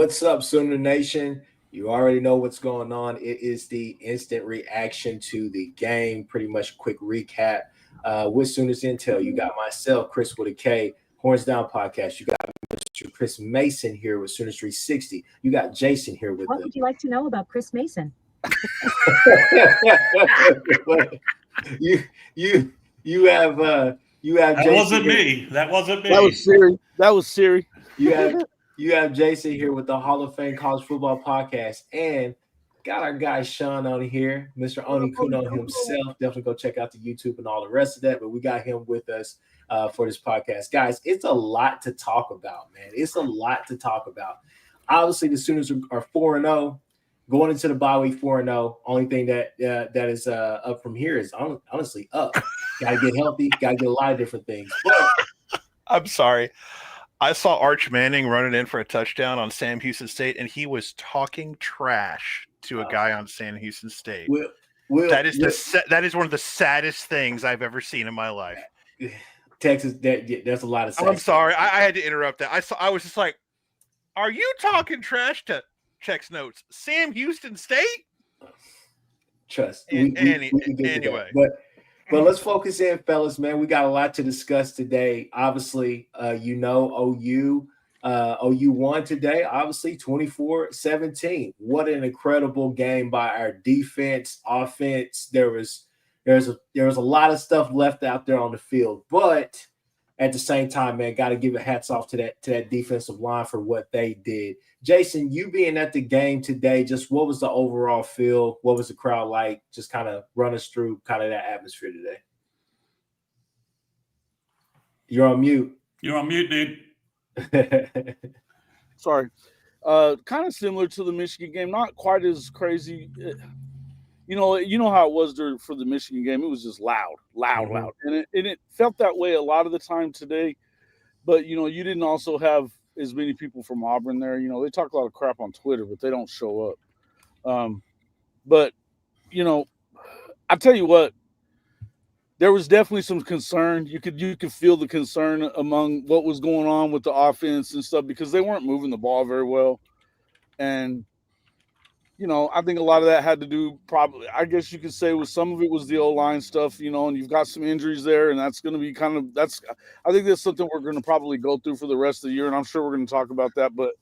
What's up, Sooner Nation? You already know what's going on. It is the instant reaction to the game. Pretty much a quick recap. With Sooners Intel, you got myself, Chris with a K, Horns Down Podcast. You got Mr. Chris Mason here with Sooners 360. You got Jason here with What would you like to know about Chris Mason? you you have That Jason wasn't here. me. That wasn't me. That was Siri. You have Jason here with the Hall of Fame College Football Podcast, and got our guy Sean on here, Mr. Onikuno himself. Definitely go check out the YouTube and all the rest of that. But we got him with us for this podcast, guys. It's a lot to talk about, man. It's a lot to talk about. Obviously, the Sooners are 4-0. Going into the bye week 4-0. Only thing that is up from here is honestly up. Got to get healthy. Got to get a lot of different things. But I'm sorry. I saw Arch Manning running in for a touchdown on Sam Houston State, and he was talking trash to a guy on Sam Houston State. That is one of the saddest things I've ever seen in my life. Texas, there's a lot of. I'm sorry, I had to interrupt that. I was just like, "Are you talking trash to?" Checks notes. Sam Houston State. Trust. Anyway, but let's focus in, fellas. Man, we got a lot to discuss today. Obviously, OU won today. Obviously, 24-17. What an incredible game by our defense, offense. There was a lot of stuff left out there on the field, but at the same time, man, got to give a hats off to that defensive line for what they did. Jason, you being at the game today, just what was the overall feel? What was the crowd like? Just kind of run us through kind of that atmosphere today. You're on mute. You're on mute, dude. Sorry. Kind of similar to the Michigan game, not quite as crazy. You know how it was for the Michigan game. It was just loud, and it felt that way a lot of the time today. But you didn't also have as many people from Auburn there. They talk a lot of crap on Twitter, but they don't show up. But I tell you what, there was definitely some concern. You could feel the concern among what was going on with the offense and stuff because they weren't moving the ball very well, and. I think a lot of that had to do probably, I guess you could say, with some of it was the O-line stuff, and you've got some injuries there, and that's going to be I think that's something we're going to probably go through for the rest of the year, and I'm sure we're going to talk about that. But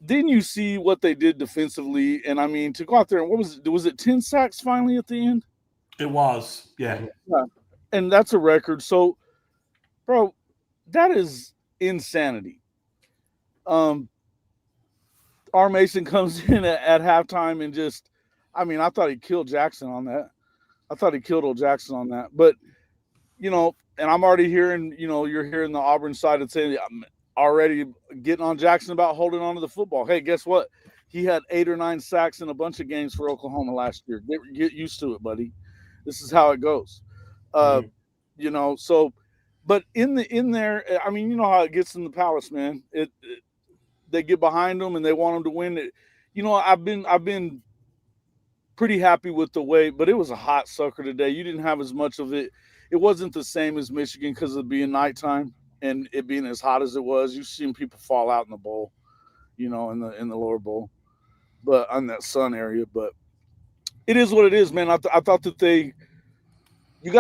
didn't you see what they did defensively? And I mean, to go out there and was it 10 sacks finally at the end? It was, yeah. And that's a record. So, bro, that is insanity. R. Mason comes in at halftime and I thought he killed Jackson on that. I thought he killed old Jackson on that. But, and I'm already hearing, you're hearing the Auburn side and saying, I'm already getting on Jackson about holding on to the football. Hey, guess what? He had 8 or 9 sacks in a bunch of games for Oklahoma last year. Get used to it, buddy. This is how it goes. So, but in there, I mean, you know how it gets in the Palace, man. They get behind them and they want them to win it. I've been pretty happy with the way, but it was a hot sucker today. You didn't have as much of it. It wasn't the same as Michigan because of being nighttime and it being as hot as it was. You've seen people fall out in the bowl, in the lower bowl, but on that sun area. But it is what it is, man. I thought that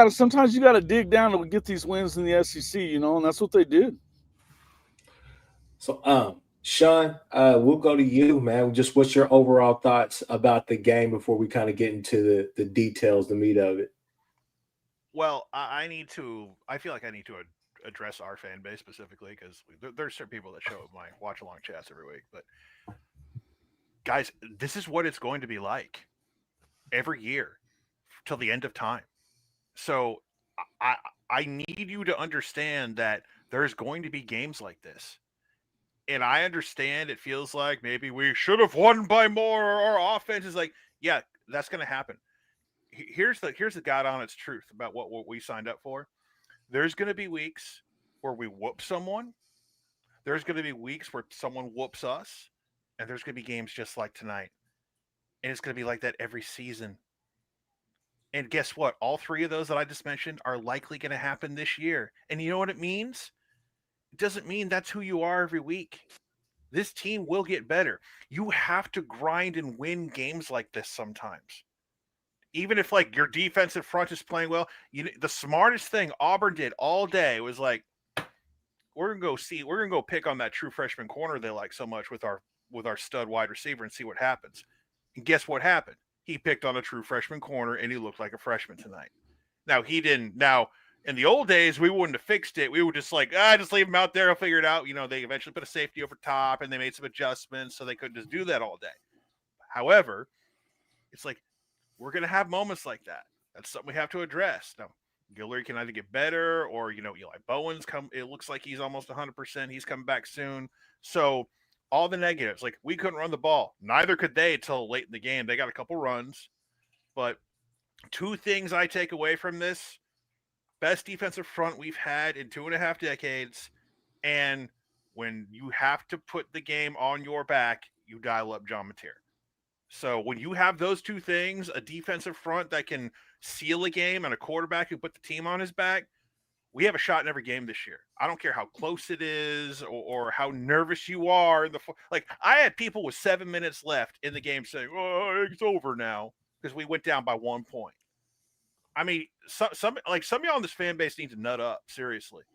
sometimes you got to dig down to get these wins in the SEC, and that's what they did. So, Sean, we'll go to you, man. Just what's your overall thoughts about the game before we kind of get into the details, the meat of it? Well, I feel like I need to address our fan base specifically because there's certain people that show up my watch along chats every week. But guys, this is what it's going to be like every year till the end of time. So I need you to understand that there's going to be games like this. And I understand it feels like maybe we should have won by more, or our offense is like, yeah, that's going to happen. Here's the God honest truth about what we signed up for. There's going to be weeks where we whoop someone. There's going to be weeks where someone whoops us. And there's going to be games just like tonight. And it's going to be like that every season. And guess what? All 3 of those that I just mentioned are likely going to happen this year. And you know what it means? It doesn't mean that's who you are every week. This team will get better. You have to grind and win games like this sometimes. Even if like your defensive front is playing well, the smartest thing Auburn did all day was like, we're gonna go pick on that true freshman corner they like so much with our stud wide receiver and see what happens. And guess what happened? He picked on a true freshman corner and he looked like a freshman tonight. Now he didn't. Now in the old days, we wouldn't have fixed it. We were just like, just leave him out there. He'll figure it out. They eventually put a safety over top and they made some adjustments so they couldn't just do that all day. However, it's like, we're going to have moments like that. That's something we have to address. Now, Guillory can either get better or, Eli Bowen's it looks like he's almost 100%. He's coming back soon. So all the negatives, like we couldn't run the ball. Neither could they till late in the game. They got a couple runs. But two things I take away from this: best defensive front we've had in 2.5 decades. And when you have to put the game on your back, you dial up John Mateer. So when you have those two things, a defensive front that can seal a game and a quarterback who put the team on his back, we have a shot in every game this year. I don't care how close it is or how nervous you are. Like I had people with 7 minutes left in the game saying, "Oh, it's over now," because we went down by 1 point. I mean, some of y'all in this fan base need to nut up seriously,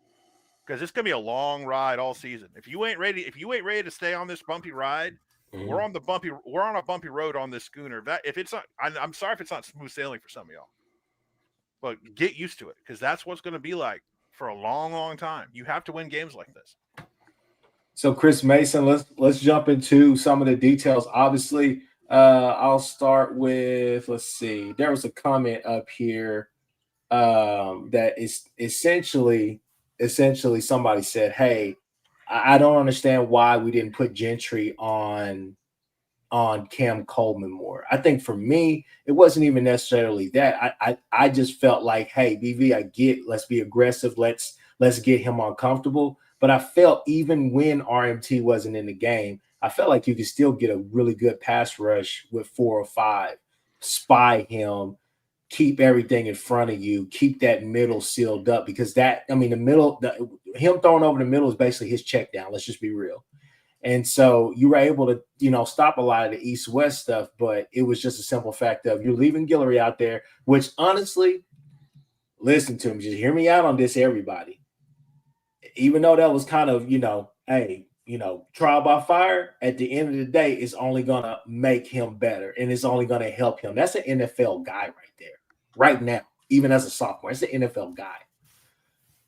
because it's gonna be a long ride all season. If you ain't ready to stay on this bumpy ride, we're on a bumpy road on this schooner. I'm sorry if it's not smooth sailing for some of y'all, but get used to it, because that's what's going to be like for a long, long time. You have to win games like this. So Chris Mason, let's jump into some of the details. Obviously, I'll start with, let's see. There was a comment up here that is essentially somebody said, "Hey, I don't understand why we didn't put Gentry on Cam Coleman more." I think for me, it wasn't even necessarily that. I just felt like, hey, BV, I get, let's be aggressive. Let's get him uncomfortable. But I felt even when RMT wasn't in the game, I felt like you could still get a really good pass rush with 4 or 5, spy him, keep everything in front of you, keep that middle sealed up, because him throwing over the middle is basically his check down. Let's just be real. And so you were able to, stop a lot of the east-west stuff, but it was just a simple fact of you're leaving Guillory out there, which honestly, listen to me, just hear me out on this, everybody. Even though that was kind of, trial by fire, at the end of the day, it's only going to make him better, and it's only going to help him. That's an NFL guy right there, right now, even as a sophomore. It's an NFL guy.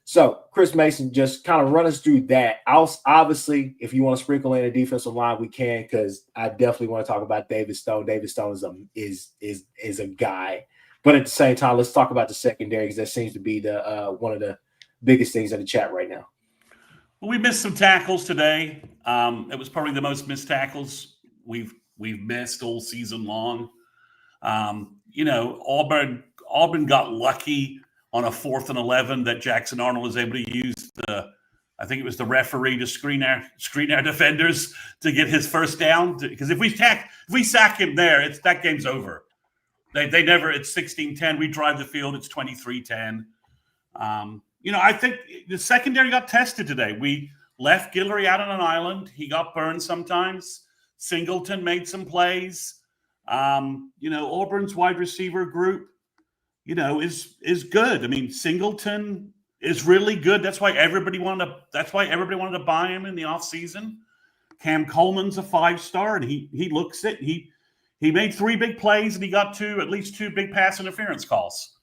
So, Chris Mason, just kind of run us through that. Obviously, if you want to sprinkle in a defensive line, we can, because I definitely want to talk about David Stone. David Stone is a guy. But at the same time, let's talk about the secondary, because that seems to be the one of the biggest things in the chat right now. Well, we missed some tackles today. It was probably the most missed tackles we've missed all season long. Auburn got lucky on a 4th and 11 that Jackson Arnold was able to use I think it was the referee to screen our defenders to get his first down. Because if we sack him there, that game's over. They never. It's 16-10. We drive the field. It's 23-10. I think the secondary got tested today. We left Guillory out on an island. He got burned sometimes. Singleton made some plays. Auburn's wide receiver group, is good. I mean, Singleton is really good. That's why everybody wanted to buy him in the offseason. Cam Coleman's a 5-star, and he looks it. He made 3 big plays, and he got at least 2 big pass interference calls.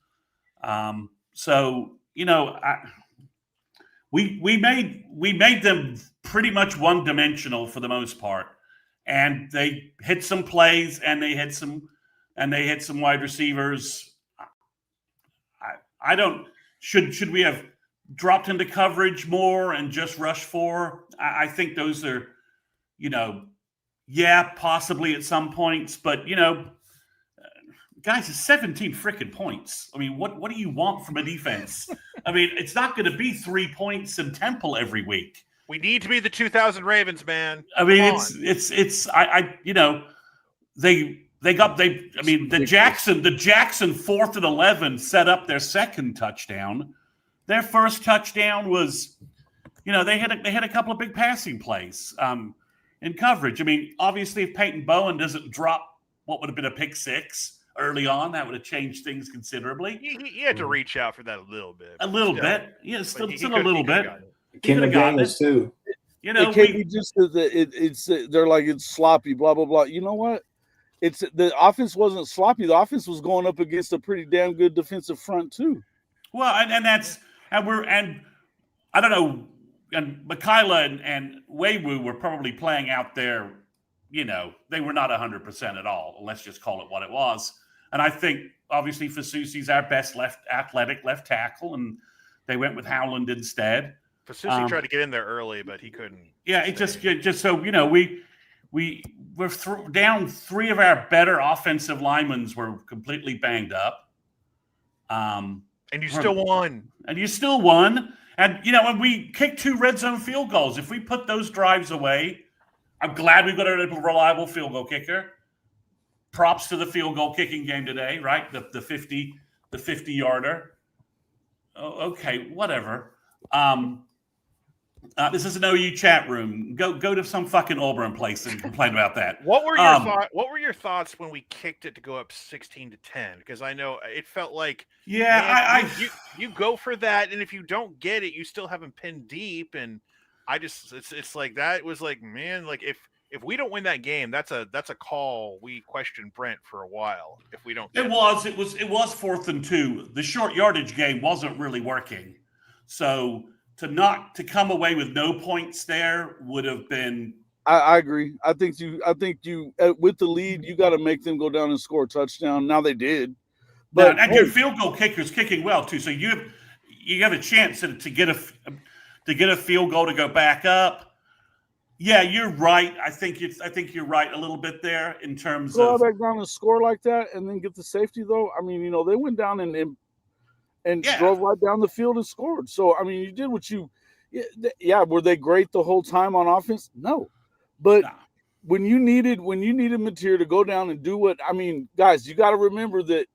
We made them pretty much one-dimensional for the most part, and they hit some plays, and they hit some wide receivers. I don't. Should we have dropped into coverage more and just rush 4? I think those are, possibly at some points, but guys, it's 17 freaking points. I mean, what do you want from a defense? I mean, it's not going to be 3 points in Temple every week. We need to be the 2000 Ravens, man. I mean, the Jackson 4th and 11 set up their second touchdown. Their first touchdown was, they had a couple of big passing plays. And in coverage. I mean, obviously, if Peyton Bowen doesn't drop what would have been a pick six early on, that would have changed things considerably. He had to reach out for that a little bit. A little bit. Yeah, still he a could- little he could've bit. gotten it. He could have gotten McDaniels it. too. You know, It can't be just that it's they're like it's sloppy, blah blah blah. You know what? It's the offense wasn't sloppy. The offense was going up against a pretty damn good defensive front too. well, and I don't know, and Mikhaila and Weiwu were probably playing out there. You know, they were not 100% at all. Let's just call it what it was. And I think obviously Fasusi's our best athletic left tackle, and they went with Howland instead. Fasusi tried to get in there early, but he couldn't. Yeah, it just so you know, we're down three of our better offensive linemen were completely banged up. And you still won. And you still won. And you know, when we kicked 2 red zone field goals, if we put those drives away, I'm glad we've got a reliable field goal kicker. Props to the field goal kicking game today, right? The 50 yarder. Oh, okay, whatever. This is an OU chat room. Go to some fucking Auburn place and complain about that. What were your thoughts when we kicked it to go up 16-10? Because I know it felt like you go for that, and if you don't get it, you still have them pinned deep. And I just it's like that was like, man, like if we don't win that game, that's a call we question Brent for a while. If we don't, it was 4th and 2. The short yardage game wasn't really working, so to come away with no points there would have been. I agree. I think you with the lead, you got to make them go down and score a touchdown. Now they did, but and your field goal kicker's kicking well too, so you have a chance to get a field goal to go back up. Yeah, you're right. I think you're right a little bit there in terms go of back down and score like that, and then get the safety though. I mean, you know, they went down and drove right down the field and scored. So I mean, you did what you. Yeah, were they great the whole time on offense? No, but when you needed material to go down and do what I mean, guys, you got to remember that.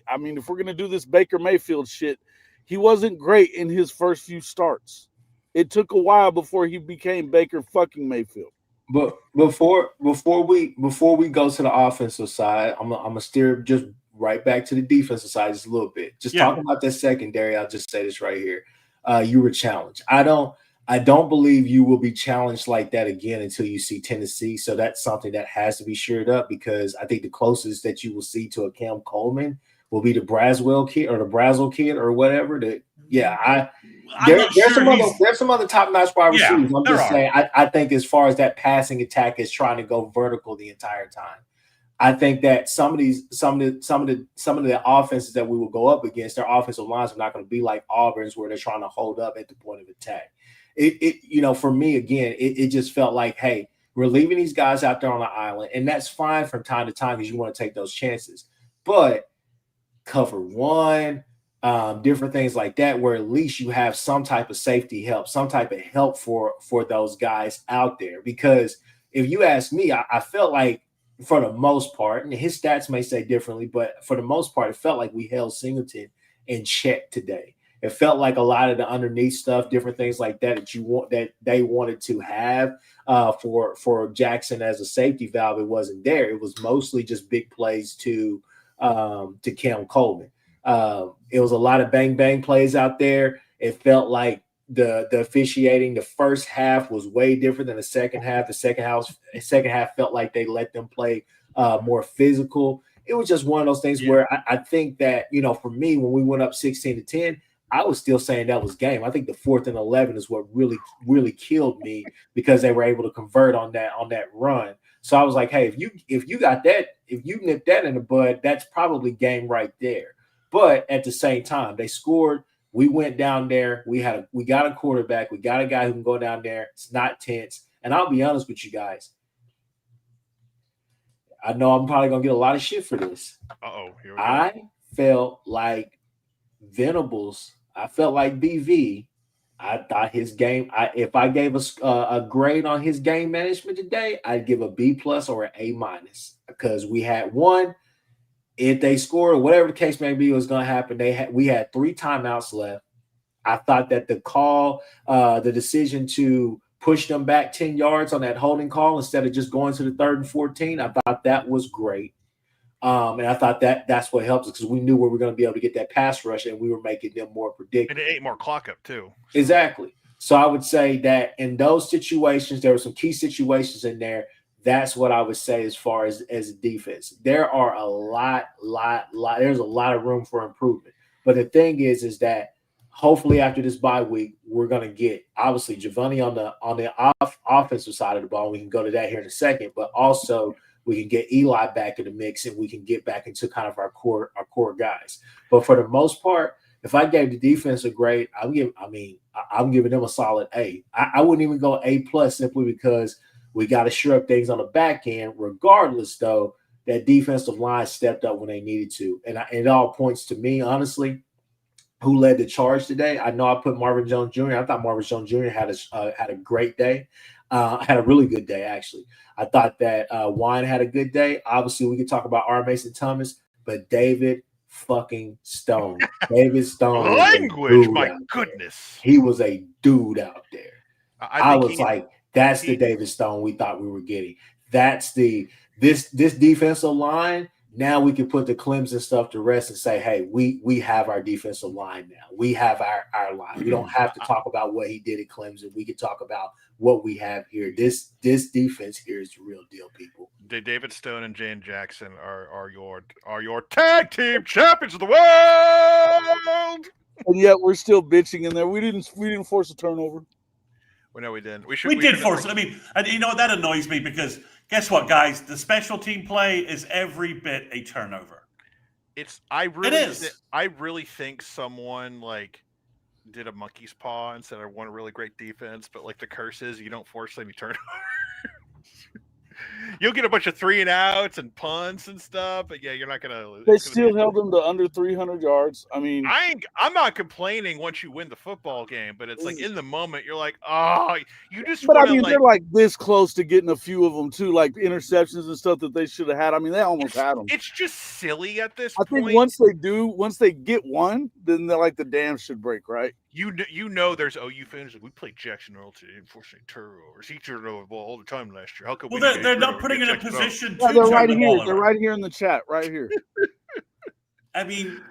I mean, if we're gonna do this Baker Mayfield shit, he wasn't great in his first few starts. It took a while before he became Baker fucking Mayfield. But before we go to the offensive side, I'm gonna steer just right back to the defensive side just a little bit. Just talking about that secondary, I'll just say this right here. You were challenged. I don't believe you will be challenged like that again until you see Tennessee. So that's something that has to be shored up, because I think the closest that you will see to a Cam Coleman will be the Braswell kid or the Brazel kid or whatever. There's some other top-notch wide receivers. I'm just saying, I think as far as that passing attack is trying to go vertical the entire time. I think that some of the offenses that we will go up against, their offensive lines are not going to be like Auburn's, where they're trying to hold up at the point of attack. For me, again, it just felt like, hey, we're leaving these guys out there on the island, and that's fine from time to time because you want to take those chances. But cover one, different things like that, where at least you have some type of safety help, some type of help for those guys out there. Because if you ask me, I felt like for the most part, and his stats may say differently, but for the most part, it felt like we held Singleton in check today. It felt like a lot of the underneath stuff, different things like that that they wanted to have for Jackson as a safety valve, it wasn't there. It was mostly just big plays to Cam Coleman. It was a lot of bang plays out there. It felt like the officiating, the first half was way different than the second half. The second half felt like they let them play more physical. It was just one of those things where I think that, for me, when we went up 16-10, I was still saying that was game. I think the 4th and 11 is what really, really killed me, because they were able to convert on that run. So I was like, hey, if you got that, if you nipped that in the bud, that's probably game right there. But at the same time, they scored. We went down there. We got a quarterback. We got a guy who can go down there. It's not tense. And I'll be honest with you guys. I know I'm probably going to get a lot of shit for this. Here we go. I felt like Venables. I felt like BV. I thought his game, if I gave a grade on his game management today, I'd give a B+ or an A-, because we had one. If they scored, or whatever the case may be was going to happen, we had 3 timeouts left. I thought that the decision to pushed them back 10 yards on that holding call instead of just going to the 3rd and 14. I thought that was great. And I thought that's what helps us because we knew we were going to be able to get that pass rush and we were making them more predictable. And it ate more clock up too. So. Exactly. So I would say that in those situations, there were some key situations in there. That's what I would say as far as defense. There are there's a lot of room for improvement. But the thing is that hopefully after this bye week, we're going to get obviously Giovanni on the offensive side of the ball. We can go to that here in a second, but also we can get Eli back in the mix and we can get back into kind of our core guys. But for the most part, if I gave the defense a grade, I'm giving them a solid A. I wouldn't even go A+ simply because we got to shore up things on the back end. Regardless, though, that defensive line stepped up when they needed to. And it all points to me, honestly, who led the charge today. I know I put Marvin Jones Jr. I thought Marvin Jones Jr. had a great day. Had a really good day, actually. I thought that Wine had a good day. Obviously, we could talk about R. Mason Thomas, but David fucking Stone. David Stone. Language, my goodness. He was a dude out there. I was like, that's the David Stone we thought we were getting. That's this defensive line. Now we can put the Clemson stuff to rest and say, hey, we have our defensive line now. We have our line. We don't have to talk about what he did at Clemson. We can talk about what we have here. This defense here is the real deal, people. David Stone and Jane Jackson are your tag team champions of the world. And yet we're still bitching in there. We didn't force a turnover. Well, no, we didn't. We did force it. I mean, you know what? That annoys me because guess what, guys? The special team play is every bit a turnover. I really think someone did a monkey's paw and said I want a really great defense, but the curse is you don't force any turnovers. You'll get a bunch of 3 and outs and punts and stuff, but yeah, you're not gonna. They still held them to under 300 yards. I mean, I'm not complaining once you win the football game, but it's in the moment you're like, oh, you just. But I mean, they're this close to getting a few of them too, like interceptions and stuff that they should have had. I mean, they almost had them. It's just silly at this point. I think once they get one, then they're the dam should break, right? You know, there's OU fans. We played Jackson Arnold to enforcing turnovers. He turned over the ball all the time last year. How come? Well, they're not putting in a position to they're right turn the here. ball They're around. right here in the chat, right here. I mean,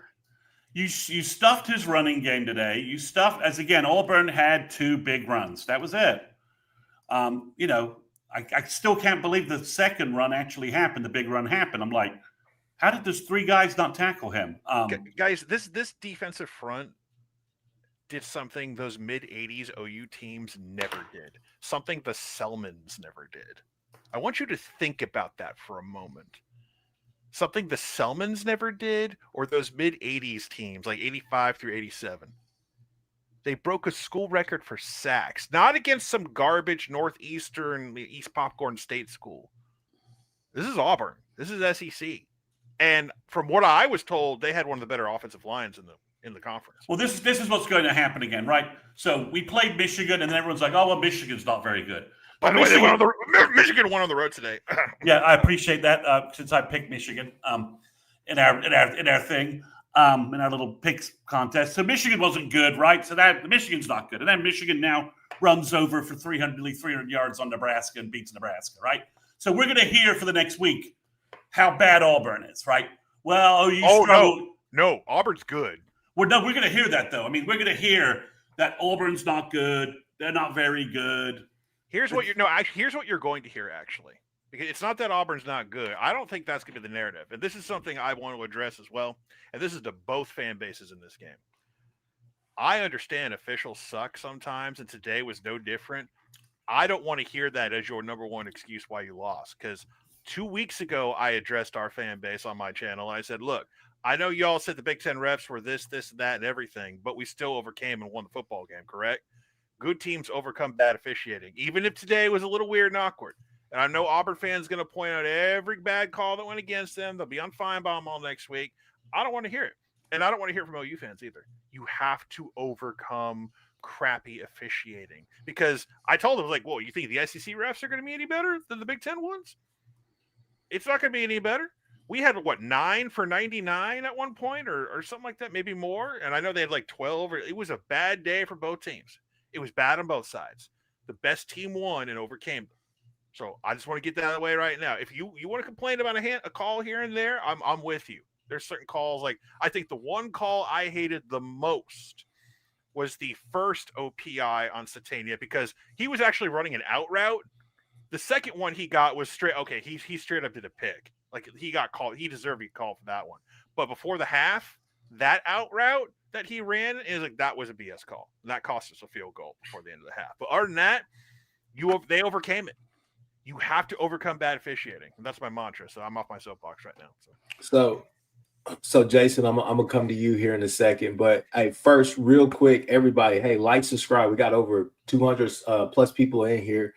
you stuffed his running game today. You stuffed as again. Auburn had 2 big runs. That was it. I still can't believe the second run actually happened. The big run happened. I'm like, how did those 3 guys not tackle him? Guys, this defensive front did something those mid-'80s OU teams never did. Something the Selmans never did. I want you to think about that for a moment. Something the Selmans never did, or those mid-'80s teams, 85 through 87. They broke a school record for sacks, not against some garbage Northeastern East Popcorn State school. This is Auburn. This is SEC. And from what I was told, they had one of the better offensive lines in the conference. Well, this is what's going to happen again, right? So we played Michigan, and then everyone's like, "Oh, well, Michigan's not very good." By the way, Michigan won on the road today. Yeah, I appreciate that since I picked Michigan in our thing, in our little picks contest. So Michigan wasn't good, right? So that Michigan's not good, and then Michigan now runs over for 300 yards on Nebraska and beats Nebraska, right? So we're going to hear for the next week how bad Auburn is, right? Well, no, Auburn's good. We're going to hear that, though. I mean, we're going to hear that Auburn's not good. They're not very good. Here's what you're going to hear, actually. Because it's not that Auburn's not good. I don't think that's going to be the narrative. And this is something I want to address as well. And this is to both fan bases in this game. I understand officials suck sometimes, and today was no different. I don't want to hear that as your number one excuse why you lost. Because 2 weeks ago, I addressed our fan base on my channel. I said, look, I know y'all said the Big Ten refs were this, that, and everything, but we still overcame and won the football game, correct? Good teams overcome bad officiating, even if today was a little weird and awkward. And I know Auburn fans going to point out every bad call that went against them. They'll be on Feinbaum all next week. I don't want to hear it. And I don't want to hear it from OU fans either. You have to overcome crappy officiating. Because I told them, well, you think the SEC refs are going to be any better than the Big Ten ones? It's not going to be any better. We had, 9 for 99 at one point or something like that, maybe more. And I know they had 12. It was a bad day for both teams. It was bad on both sides. The best team won and overcame them. So I just want to get that out of the way right now. If you want to complain about a call here and there, I'm with you. There's certain calls, like I think the one call I hated the most was the first OPI on Satania, because he was actually running an out route. The second one he got was straight. Okay, he straight up did a pick. Like he got called. He deserved to be called for that one. But before the half, that out route that he ran is like, that was a BS call. That cost us a field goal before the end of the half. But other than that, they overcame it. You have to overcome bad officiating. And that's my mantra. So I'm off my soapbox right now. So Jason, I'm gonna come to you here in a second, but hey, first, real quick, everybody, hey, like, subscribe. We got over 200 plus people in here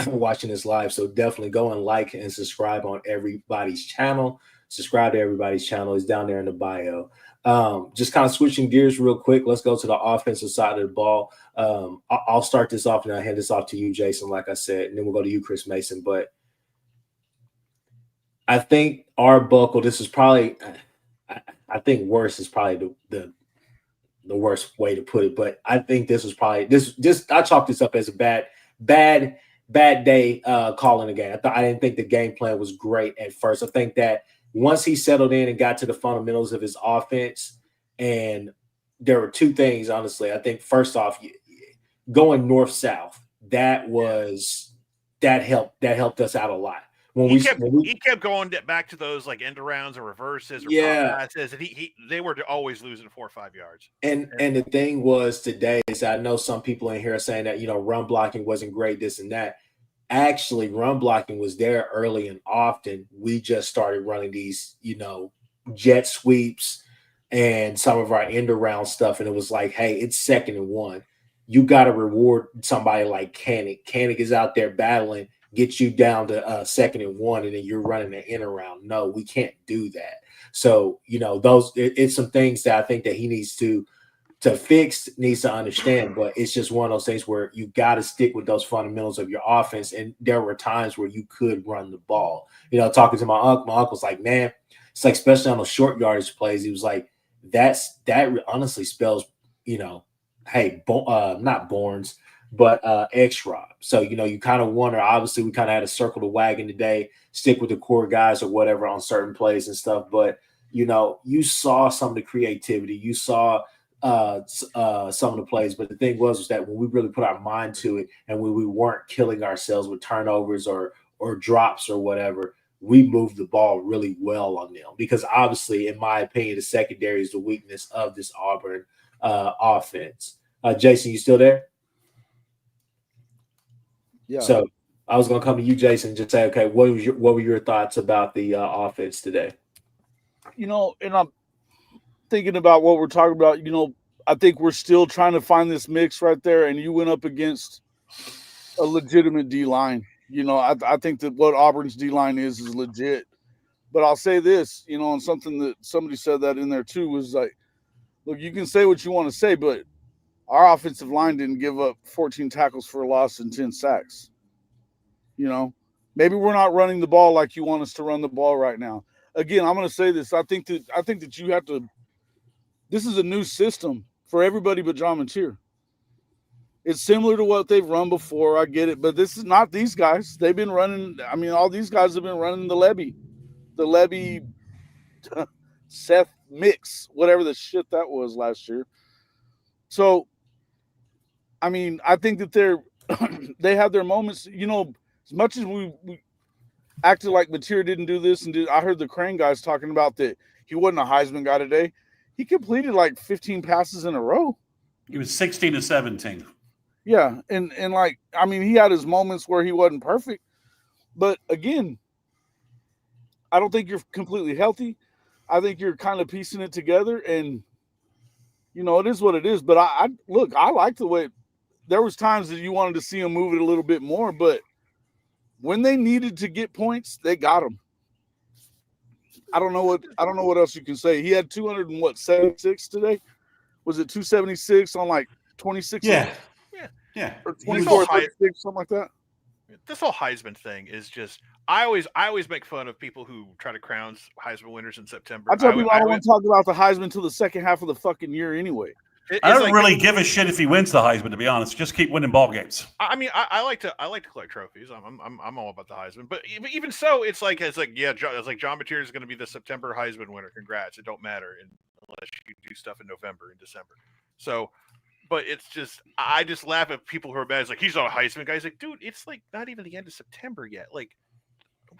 watching this live, so definitely go and like and subscribe on everybody's channel. Subscribe to everybody's channel. It's down there in the bio. Just kind of switching gears real quick. Let's go to the offensive side of the ball. I'll start this off and I'll hand this off to you, Jason, like I said, and then we'll go to you, Kchris Mason. But I think Arbuckle, this is probably, I think worse is probably the worst way to put it. But I think this was probably I chalked this up as a bad day calling the game. I didn't think the game plan was great at first. I think that once he settled in and got to the fundamentals of his offense, and there were two things, honestly. I think first off, going north-south, that helped us out a lot. He kept going back to those like end arounds or reverses or passes, and they were always losing 4 or 5 yards. And the thing was today is I know some people in here are saying that, run blocking wasn't great, this and that. Actually, run blocking was there early and often. We just started running these, jet sweeps and some of our end around stuff, and it was like, hey, it's 2nd and 1. You got to reward somebody like Canick. Canick is out there battling. Get you down to 2nd and 1, and then you're running an in around. No, we can't do that. So, it's some things that I think that he needs to fix, needs to understand. But it's just one of those things where you got to stick with those fundamentals of your offense. And there were times where you could run the ball. Talking to my uncle's like, man, it's like, especially on those short yardage plays, he was like, that honestly spells, hey, not Borns, but X-Rob. So, you kind of wonder, obviously we kind of had to circle the wagon today, stick with the core guys or whatever on certain plays and stuff. But, you saw some of the creativity, you saw some of the plays. But the thing was that when we really put our mind to it and when we weren't killing ourselves with turnovers or drops or whatever, we moved the ball really well on them. Because obviously, in my opinion, the secondary is the weakness of this Auburn offense. Jason, you still there? Yeah. So I was going to come to you, Jason, and just say, okay, what were your thoughts about the offense today? And I'm thinking about what we're talking about. I think we're still trying to find this mix right there, and you went up against a legitimate D-line. I think that what Auburn's D-line is legit. But I'll say this, and something that somebody said that in there too was like, look, you can say what you want to say, but our offensive line didn't give up 14 tackles for a loss and 10 sacks. Maybe we're not running the ball like you want us to run the ball right now. Again, I'm going to say this. I think that you have to – this is a new system for everybody but John Mateer. It's similar to what they've run before. I get it. But this is not these guys. They've been running – I mean, all these guys have been running the Levy Seth mix, whatever the shit that was last year. So, I mean, I think that they have their moments. As much as we acted like Mateer didn't do this I heard the Crane guys talking about that he wasn't a Heisman guy today. He completed like 15 passes in a row. He was 16 to 17. Yeah, and like, I mean, he had his moments where he wasn't perfect. But again, I don't think you're completely healthy. I think you're kind of piecing it together, and it is what it is. But I like the way there was times that you wanted to see him move it a little bit more, but when they needed to get points, they got them. I don't know what else you can say. He had 276 today. Was it 276 on like 26? Yeah. Or 24, 36, something like that. This whole Heisman thing is just. I always make fun of people who try to crown Heisman winners in September. I tell people I don't want to talk about the Heisman until the second half of the fucking year anyway. I don't really give a shit if he wins the Heisman, to be honest. Just keep winning ball games. I mean, I like to collect trophies. I'm all about the Heisman, but even so, it's like John Mateer is going to be the September Heisman winner. Congrats! It don't matter unless you do stuff in November and December. So, but it's just I just laugh at people who are mad. It's like he's not a Heisman guy. He's like, dude, it's like not even the end of September yet. Like,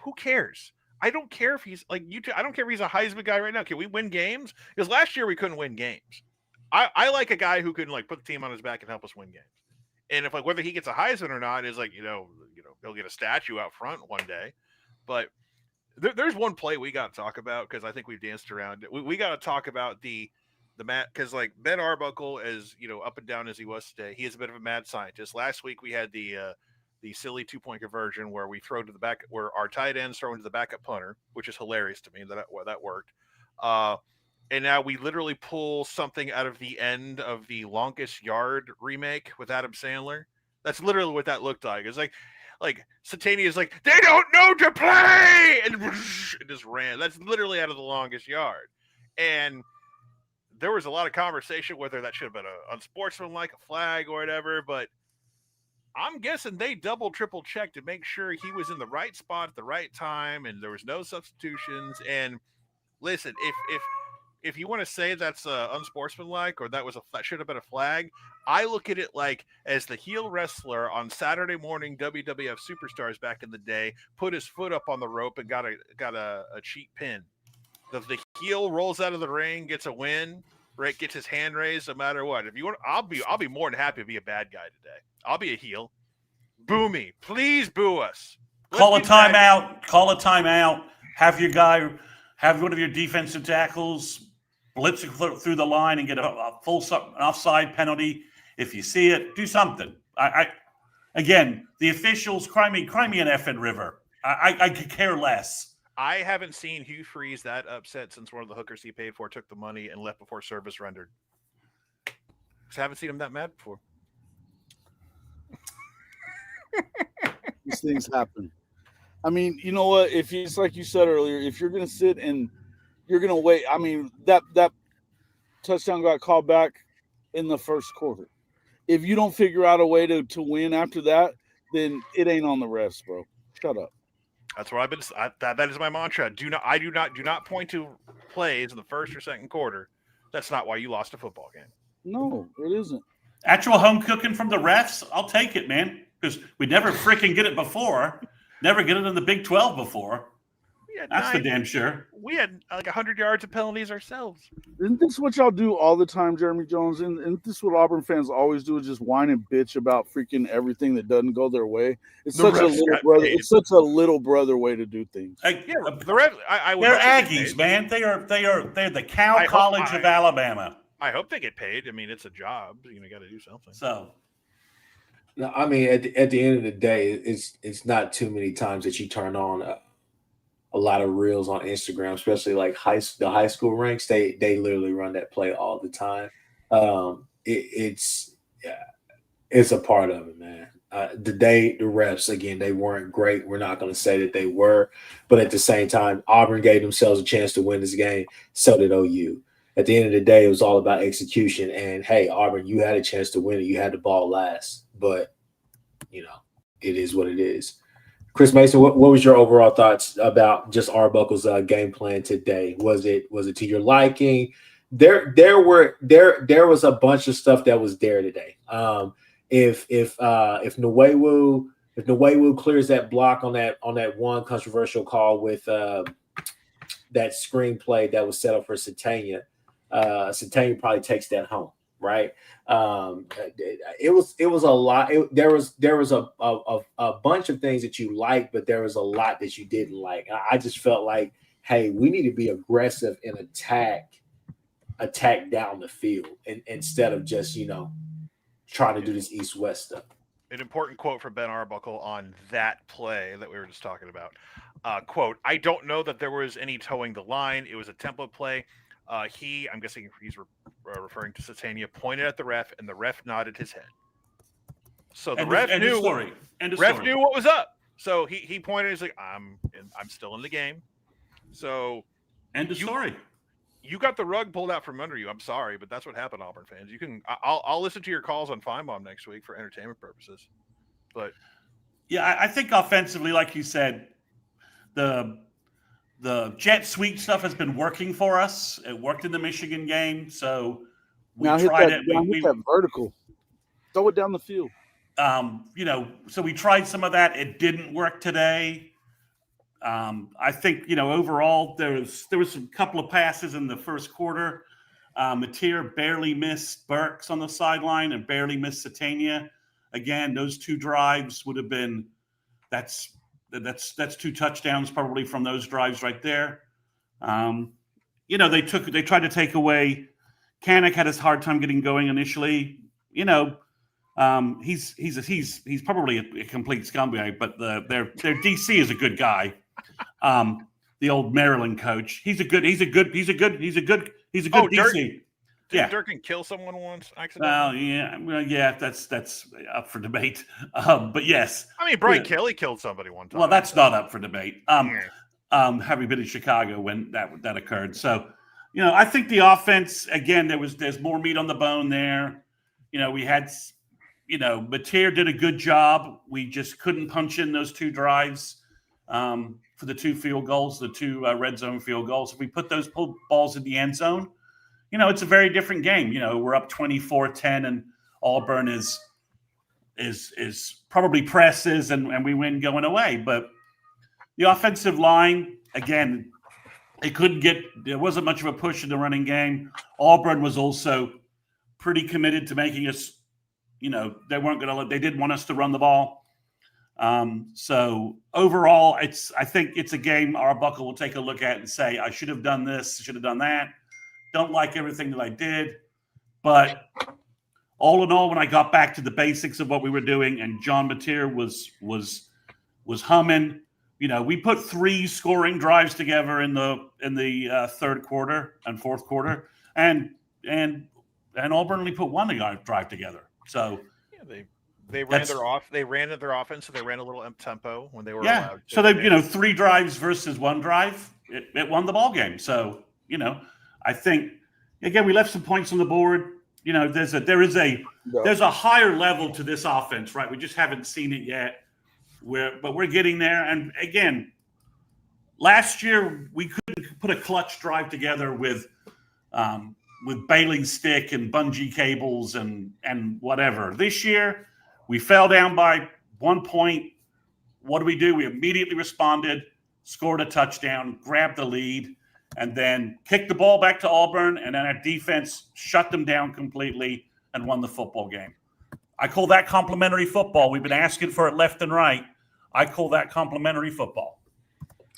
who cares? I don't care if he's like you. I don't care if he's a Heisman guy right now. Can we win games? Because last year we couldn't win games. I like a guy who can like put the team on his back and help us win games. And if like whether he gets a Heisman or not is like he'll get a statue out front one day. But there's one play we got to talk about because I think we've danced around it. We got to talk about the mat because like Ben Arbuckle, as up and down as he was today, he is a bit of a mad scientist. Last week we had the silly 2-point conversion where we throw to the back, where our tight ends throw into the backup punter, which is hilarious to me that worked. And now we literally pull something out of the end of the Longest Yard remake with Adam Sandler. That's literally what that looked like. It's like Satania is like, they don't know to play, and it just ran. That's literally out of the Longest Yard. And there was a lot of conversation whether that should have been a unsportsmanlike, a flag or whatever, but I'm guessing they double, triple checked to make sure he was in the right spot at the right time and there was no substitutions. And listen, if you want to say that's unsportsmanlike or that should have been a flag, I look at it like as the heel wrestler on Saturday morning WWF Superstars back in the day put his foot up on the rope and got a cheap pin. The heel rolls out of the ring, gets a win, right? Gets his hand raised no matter what. If you want, I'll be more than happy to be a bad guy today. I'll be a heel. Boo me, please boo us. Call a timeout. Call a timeout. Have your guy, have one of your defensive tackles blitz through the line and get a full an offside penalty. If you see it, do something. Again, the officials, cry me an effing river. I could care less. I haven't seen Hugh Freeze that upset since one of the hookers he paid for took the money and left before service rendered. I haven't seen him that mad before. These things happen. I mean, you know what? If it's like you said earlier, if you're going to sit and you're going to wait, I mean, that touchdown got called back in the first quarter. If you don't figure out a way to win after that, then it ain't on the refs, bro. Shut up. That's what I've been. That is my mantra. Do not point to plays in the first or second quarter. That's not why you lost a football game. No, it isn't. Actual home cooking from the refs, I'll take it, man. Because we never freaking get it before. Never get it in the Big 12 before. That's for damn sure. We had like 100 yards of penalties ourselves. Isn't this what y'all do all the time, Jeremy Jones? Isn't this what Auburn fans always do? Is just whine and bitch about freaking everything that doesn't go their way. It's such a little brother. It's such a little brother way to do things. The refs. They're Aggies, man. They're the Cal College of Alabama. I hope they get paid. I mean, it's a job. You got to do something. So. No, I mean, at the end of the day, it's not too many times that you turn on a lot of reels on Instagram, especially like the high school ranks. They literally run that play all the time. It's a part of it, man. The refs, again, they weren't great. We're not going to say that they were, but at the same time, Auburn gave themselves a chance to win this game. So did OU. At the end of the day, it was all about execution. And hey, Auburn, you had a chance to win it. You had the ball last. But, it is what it is. Chris Mason, what was your overall thoughts about just Arbuckle's game plan today? Was it to your liking? There was a bunch of stuff that was there today. If Nwewu clears that block on that one controversial call with that screenplay that was set up for Satania, Satania probably takes that home. Right. It was a lot. There was a bunch of things that you liked, but there was a lot that you didn't like. I just felt like, hey, we need to be aggressive and attack down the field instead of just, trying to do this east-west stuff. An important quote from Ben Arbuckle on that play that we were just talking about. Quote, I don't know that there was any towing the line. It was a template play. I'm guessing he's referring to Satania, pointed at the ref, and the ref nodded his head. So the ref knew what was up. So he pointed. He's like, I'm still in the game. So end of story. you got the rug pulled out from under you. I'm sorry, but that's what happened, Auburn fans. I'll listen to your calls on Feinbaum next week for entertainment purposes. But yeah, I think offensively, like you said, the jet sweep stuff has been working for us. It worked in the Michigan game, so we tried it. Hit that vertical. Throw it down the field. So we tried some of that. It didn't work today. I think, overall there was a couple of passes in the first quarter. Mateer barely missed Burks on the sideline and barely missed Satania. Again, those two drives would have been that's two touchdowns probably from those drives right there. They tried to take away. Kanak had his hard time getting going initially. He's probably a complete scumbag, but their DC is a good guy. The old Maryland coach. He's a good DC. Did Durkin kill someone once accidentally? Yeah, that's up for debate. But yes, I mean Brian Kelly killed somebody one time. Well, that's not up for debate. Having been in Chicago when that occurred, so I think the offense again. There's more meat on the bone there. We had, Mateer did a good job. We just couldn't punch in those two drives for the two field goals, the two red zone field goals. If we put those balls in the end zone, it's a very different game. We're up 24-10 and Auburn is probably presses and we win going away. But the offensive line, again, there wasn't much of a push in the running game. Auburn was also pretty committed to making us, they didn't want us to run the ball. So overall, I think it's a game Arbuckle will take a look at and say, I should have done this, should have done that. Don't like everything that I did. But all in all, when I got back to the basics of what we were doing and John Mateer was humming, we put 3 scoring drives together in the third quarter and fourth quarter, and Auburn only put 1 drive together. So they ran their offense, so they ran a little tempo when they were allowed. So they 3 drives versus 1 drive, it won the ball game. So I think again we left some points on the board. There's a higher level to this offense, right? We just haven't seen it yet. But we're getting there. And again, last year we couldn't put a clutch drive together with bailing stick and bungee cables and whatever. This year we fell down by 1 point. What do? We immediately responded, scored a touchdown, grabbed the lead, and then kicked the ball back to Auburn. And then our defense shut them down completely and won the football game. I call that complimentary football. We've been asking for it left and right. I call that complimentary football.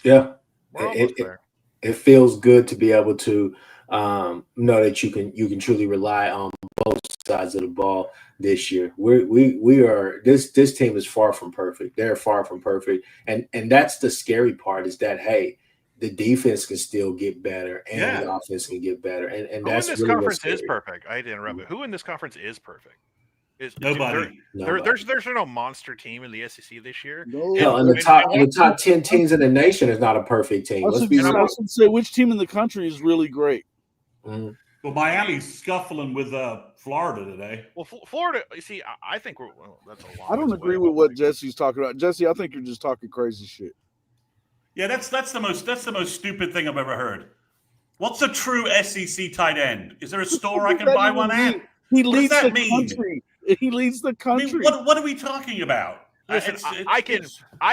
Yeah, it feels good to be able to know that you can truly rely on both sides of the ball this year. We are this team is far from perfect. They're far from perfect, and that's the scary part is that the defense can still get better and the offense can get better, and that's who in this really conference is perfect. I had to interrupt. Who in this conference is perfect? Nobody. There's no monster team in the SEC this year. No, and the top 10 teams in the nation is not a perfect team. Let's be real. I should say which team in the country is really great. Mm-hmm. Well, Miami's scuffling with Florida today. Well, Florida. You see, I think that's a long. I don't agree with what Jesse's talking about. Jesse, I think you're just talking crazy shit. Yeah, that's the most stupid thing I've ever heard. What's a true SEC tight end? Is there a store I can buy one at? He leads the country. He leads the country. I mean, what are we talking about? Listen, I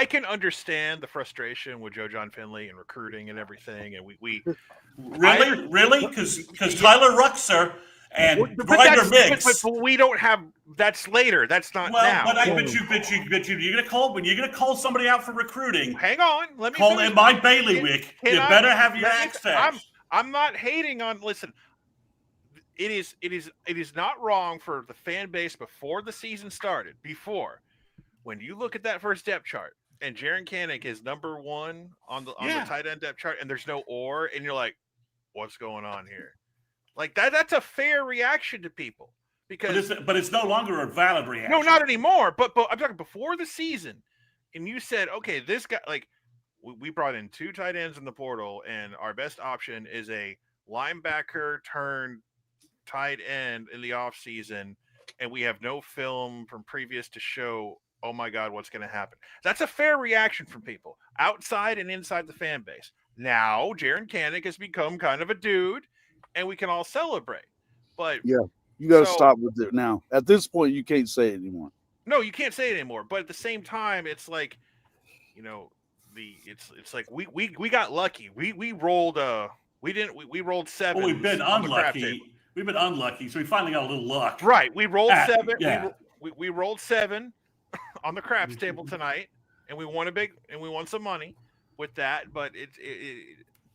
can understand the frustration with Joe John Finley and recruiting and everything, and we really because Tyler Ruxer and Ryder Mix. But we don't have. That's later. That's not now. But you're gonna call somebody out for recruiting. Hang on, let me call in my bailiwick. You better have your access. I'm not hating on. Listen. It is not wrong for the fan base before the season started. When you look at that first depth chart and Jaren Kanak is number 1 on the tight end depth chart, and there's no or, and you're like, what's going on here? Like that's a fair reaction to people because but it's no longer a valid reaction. No, not anymore. But I'm talking before the season, and you said, okay, this guy we brought in 2 tight ends in the portal, and our best option is a linebacker turned tight end in the offseason, and we have no film from previous to show, oh my God, what's going to happen? That's a fair reaction from people outside and inside the fan base. Now, Jaren Kanak has become kind of a dude, and we can all celebrate. But yeah, you got to stop with it now. At this point, you can't say it anymore. No, you can't say it anymore. But at the same time, it's like, you know, it's like we got lucky. We rolled we rolled 7. Well, we've been unlucky. We've been unlucky, so we finally got a little luck. Right. We rolled 7. Yeah. We rolled 7 on the craps table tonight, and we won some money with that. But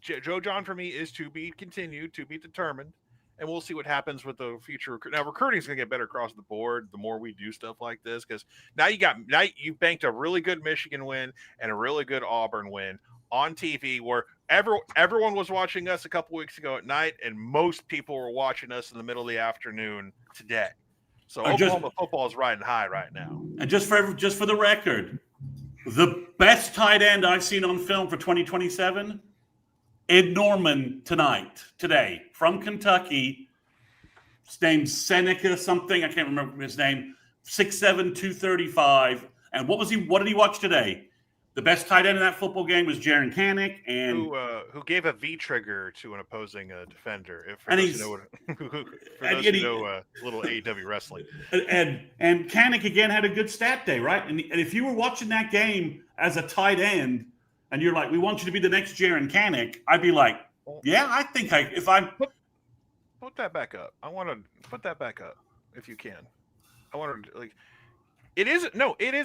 Joe John for me is to be continued, to be determined, and we'll see what happens with the future. Now recruiting is going to get better across the board the more we do stuff like this, because now you banked a really good Michigan win and a really good Auburn win on TV, where everyone was watching us a couple weeks ago at night, and most people were watching us in the middle of the afternoon today. So Oklahoma football is riding high right now. And just for the record, the best tight end I've seen on film for 2027, Ed Norman today from Kentucky. His name's Seneca something. I can't remember his name. 6'7", 235. And what did he watch today? The best tight end in that football game was Jaren Kanak, and who gave a V trigger to an opposing defender. For and those who know little AEW wrestling. And Kanak again had a good stat day, right? And if you were watching that game as a tight end, and you're like, we want you to be the next Jaren Kanak, I'd be like, yeah, I think if I'm put that back up. I want to put that back up if you can. I want to it is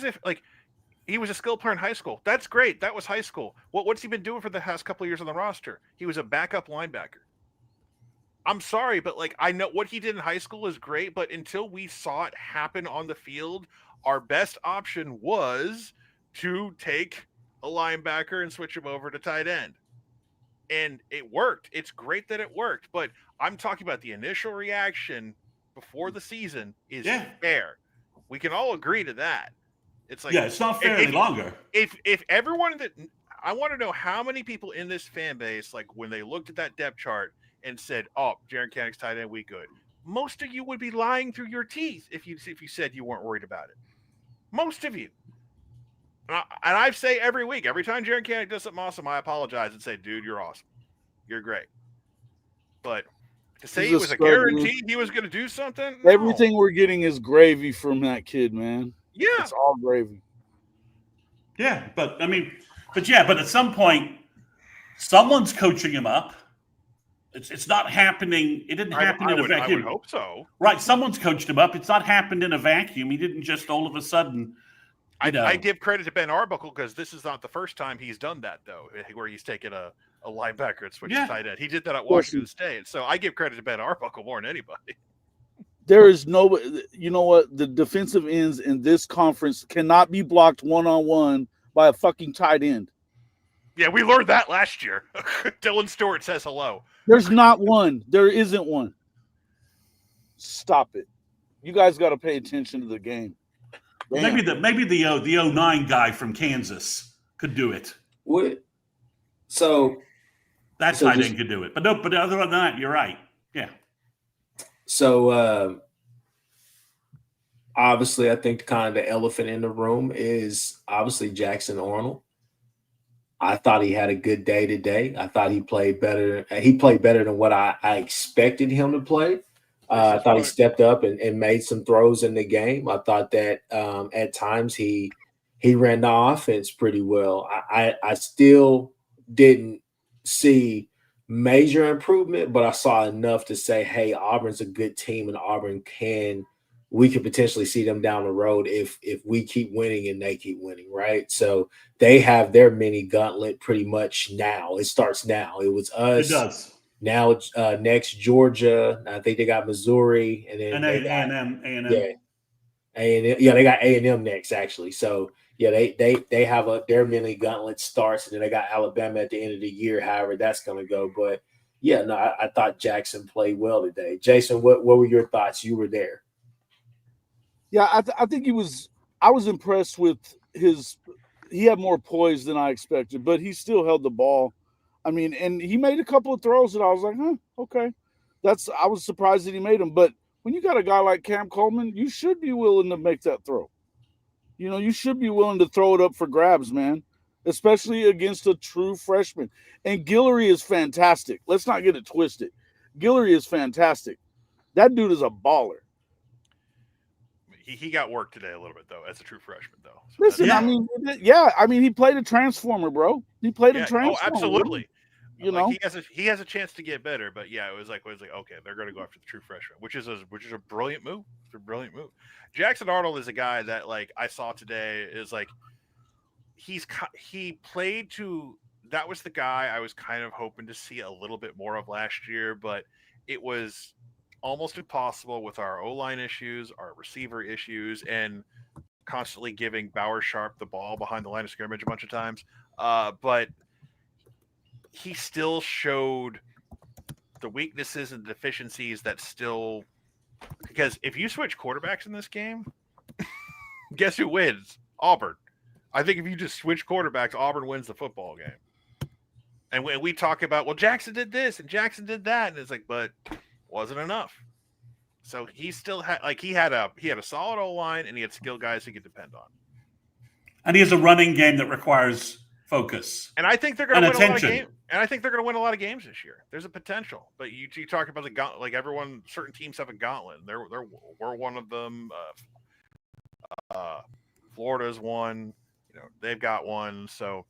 if he was a skill player in high school. That's great. That was high school. What's he been doing for the past couple of years on the roster? He was a backup linebacker. I'm sorry, but I know what he did in high school is great, but until we saw it happen on the field, our best option was to take a linebacker and switch him over to tight end. And it worked. It's great that it worked, but I'm talking about the initial reaction before the season is fair. We can all agree to that. It's it's not fair any longer. If everyone I want to know how many people in this fan base, when they looked at that depth chart and said, "Oh, Jaren Kanak's tight end, we good." Most of you would be lying through your teeth if you said you weren't worried about it. Most of you. And I say every week, every time Jaren Kanak does something awesome, I apologize and say, "Dude, you're awesome. You're great." But to say it was a guarantee he was going to do something, no. Everything we're getting is gravy from that kid, man. Yeah, it's all gravy. Yeah, but at some point, someone's coaching him up. It's not happening. It didn't happen in a vacuum. I would hope so. Right, someone's coached him up. It's not happened in a vacuum. He didn't just all of a sudden. I give credit to Ben Arbuckle because this is not the first time he's done that, though, where he's taken a linebacker and switched to tight end. He did that at Washington State. So I give credit to Ben Arbuckle more than anybody. There is no, you know what? The defensive ends in this conference cannot be blocked one-on-one by a fucking tight end. Yeah, we learned that last year. Dylan Stewart says hello. There's not one. There isn't one. Stop it. You guys got to pay attention to the game. Damn. Maybe the 09 guy from Kansas could do it. What? So that tight end could do it. But other than that, you're right. Yeah. So obviously, I think kind of the elephant in the room is obviously Jackson Arnold. I thought he had a good day today. I thought he played better. He played better than what I expected him to play. I thought he stepped up and made some throws in the game. I thought that at times he ran the offense pretty well. I still didn't see major improvement, but I saw enough to say, hey, Auburn's a good team, and we could potentially see them down the road if we keep winning and they keep winning, right? So they have their mini gauntlet pretty much now. It starts now. It was us. It does. Now it's next Georgia. I think they got Missouri, and then A&M. Yeah, they got A&M next actually. So yeah, they have their mini gauntlet starts, and then they got Alabama at the end of the year. However, that's going to go. But yeah, no, I thought Jackson played well today. Jason, what were your thoughts? You were there. Yeah, I think I was impressed with he had more poise than I expected, but he still held the ball. I mean, and he made a couple of throws that I was like, okay. I was surprised that he made them. But when you got a guy like Cam Coleman, you should be willing to make that throw. You know, you should be willing to throw it up for grabs, man, especially against a true freshman. And Guillory is fantastic. Let's not get it twisted. Guillory is fantastic. That dude is a baller. He got work today a little bit, though, as a true freshman, though. So Listen, I mean, he played a transformer, bro. He played a transformer. Oh, absolutely. You know, he has a chance to get better, but yeah, it was like okay, they're going to go after the true freshman, which is a brilliant move. It's a brilliant move. Jackson Arnold is a guy that like I saw today is like he played to that was the guy I was kind of hoping to see a little bit more of last year, but it was almost impossible with our O-line issues, our receiver issues, and constantly giving Bauer Sharp the ball behind the line of scrimmage a bunch of times. But he still showed the weaknesses and deficiencies that still – because if you switch quarterbacks in this game, guess who wins? Auburn. I think if you just switch quarterbacks, Auburn wins the football game. And when we talk about, well, Jackson did this and Jackson did that, and it's like, but wasn't enough. So he still had – he had a solid O-line and he had skilled guys he could depend on. And he has a running game that requires – focus. And I think they're going to win a lot of games. And I think they're going to win a lot of games this year. There's a potential. But you talk about the gauntlet, like everyone, certain teams have a gauntlet. And we're one of them. Florida's one. You know, they've got one. So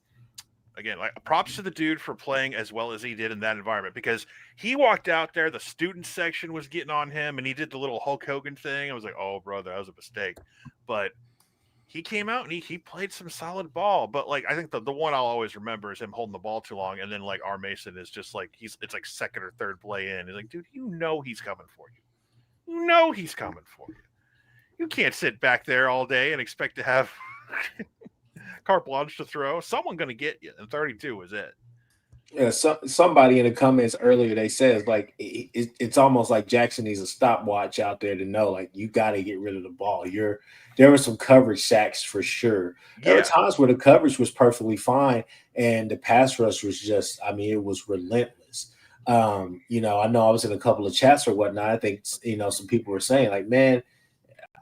again, like props to the dude for playing as well as he did in that environment, because he walked out there, the student section was getting on him, and he did the little Hulk Hogan thing. I was like, oh brother, that was a mistake. But he came out and he played some solid ball. But like I think the one I'll always remember is him holding the ball too long, and then like R. Mason is just like it's like second or third play in. He's like, dude, you know he's coming for you. You know he's coming for you. You can't sit back there all day and expect to have carte blanche to throw. Someone going to get you, and 32 is it. Yeah, somebody in the comments earlier, they said like it's almost like Jackson needs a stopwatch out there to know like you got to get rid of the ball. There were some coverage sacks for sure. There were times where the coverage was perfectly fine and the pass rush was just, I mean, it was relentless. You know, I know I was in a couple of chats or whatnot. I think, you know, some people were saying like, man,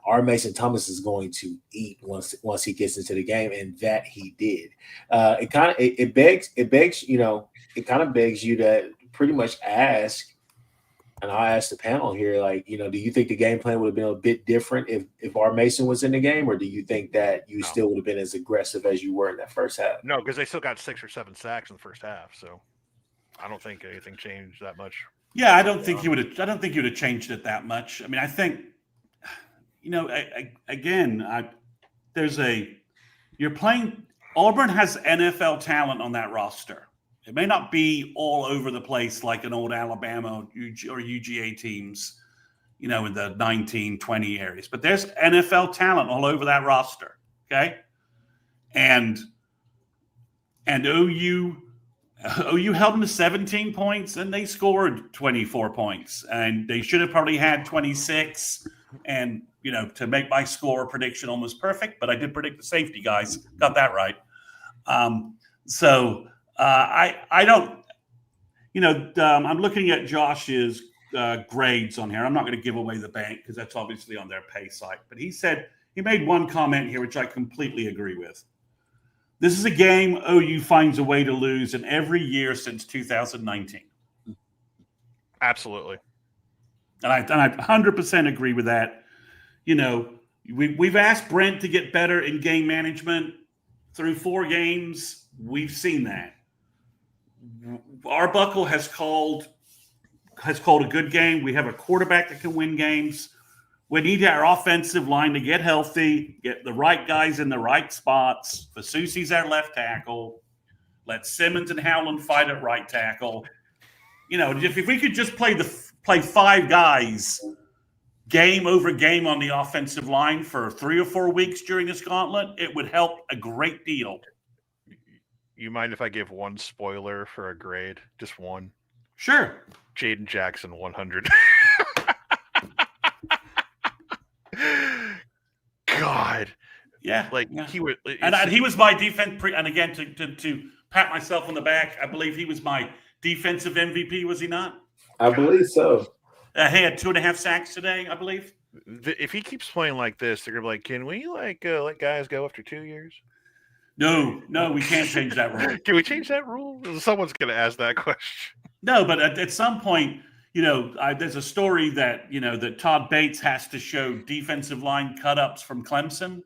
R. Mason Thomas is going to eat once he gets into the game, and that he did. It begs, you know, it kind of begs you to pretty much ask, and I'll ask the panel here, like, you know, do you think the game plan would have been a bit different if R. Mason was in the game, or do you think that you still would have been as aggressive as you were in that first half? No, because they still got 6 or 7 sacks in the first half, so I don't think anything changed that much. Yeah, I don't think you would have changed it that much. I mean, I think, you know, you're playing. Auburn has NFL talent on that roster. It may not be all over the place like an old Alabama or UGA teams, you know, in the 1920 areas, but there's NFL talent all over that roster. Okay. And OU held them to 17 points and they scored 24 points, and they should have probably had 26. And, you know, to make my score prediction almost perfect, but I did predict the safety, guys. Got that right. I don't, you know, I'm looking at Josh's grades on here. I'm not going to give away the bank because that's obviously on their pay site. But he made one comment here, which I completely agree with. This is a game OU finds a way to lose in every year since 2019. Absolutely. And I 100% agree with that. You know, we've asked Brent to get better in game management through 4 games. We've seen that. Arbuckle has called a good game. We have a quarterback that can win games. We need our offensive line to get healthy, get the right guys in the right spots. Fasusi's our left tackle. Let Simmons and Howland fight at right tackle. You know, if we could just play 5 guys game over game on the offensive line for 3 or 4 weeks during this gauntlet, it would help a great deal. You mind if I give one spoiler for a grade? Just one? Sure. Jaden Jackson 100. God. Yeah. Like he was, and he was my defense and again to pat myself on the back. I believe he was my defensive MVP, was he not? I believe so. He had 2.5 sacks today, I believe. If he keeps playing like this, they're gonna be like, can we let guys go after 2 years? No, we can't change that rule. Can we change that rule? Someone's gonna ask that question. No, but at some point, there's a story that that Todd Bates has to show defensive line cut-ups from Clemson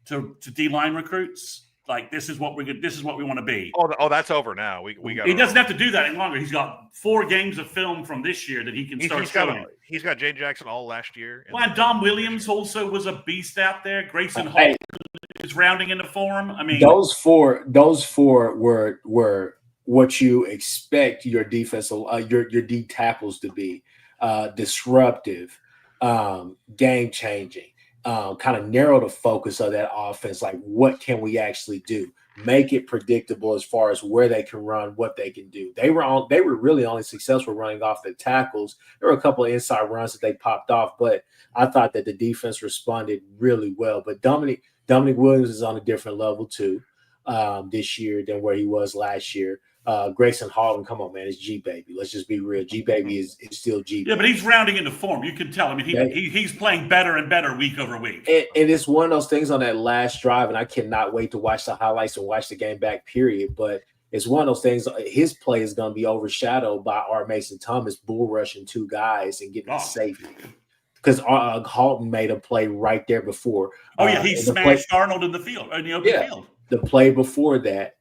to D-line recruits. Like, this is what we want to be. Oh, that's over now. We got. He doesn't have to do that any longer. He's got 4 games of film from this year that he can start showing. He's got Jay Jackson all last year. Well, and Dom Williams also was a beast out there. Grayson Hall is rounding into form. I mean, those four were what you expect your defensive your D tackles to be: disruptive, game changing. Kind of narrow the focus of that offense. Like, what can we actually do? Make it predictable as far as where they can run, what they can do. They were really only successful running off the tackles. There were a couple of inside runs that they popped off, but I thought that the defense responded really well. But Dominic Williams is on a different level too this year than where he was last year. Grayson Hall, come on, man, it's G Baby. Let's just be real. G Baby is still G Baby. Yeah, but he's rounding into form. You can tell. I mean, he's playing better and better week over week. And it's one of those things on that last drive, and I cannot wait to watch the highlights and watch the game back, period. But it's one of those things. His play is going to be overshadowed by R. Mason Thomas bull rushing 2 guys and getting a safety. Because Halton made a play right there before. Oh, yeah, he smashed Arnold in the field, in the open field. The play before that,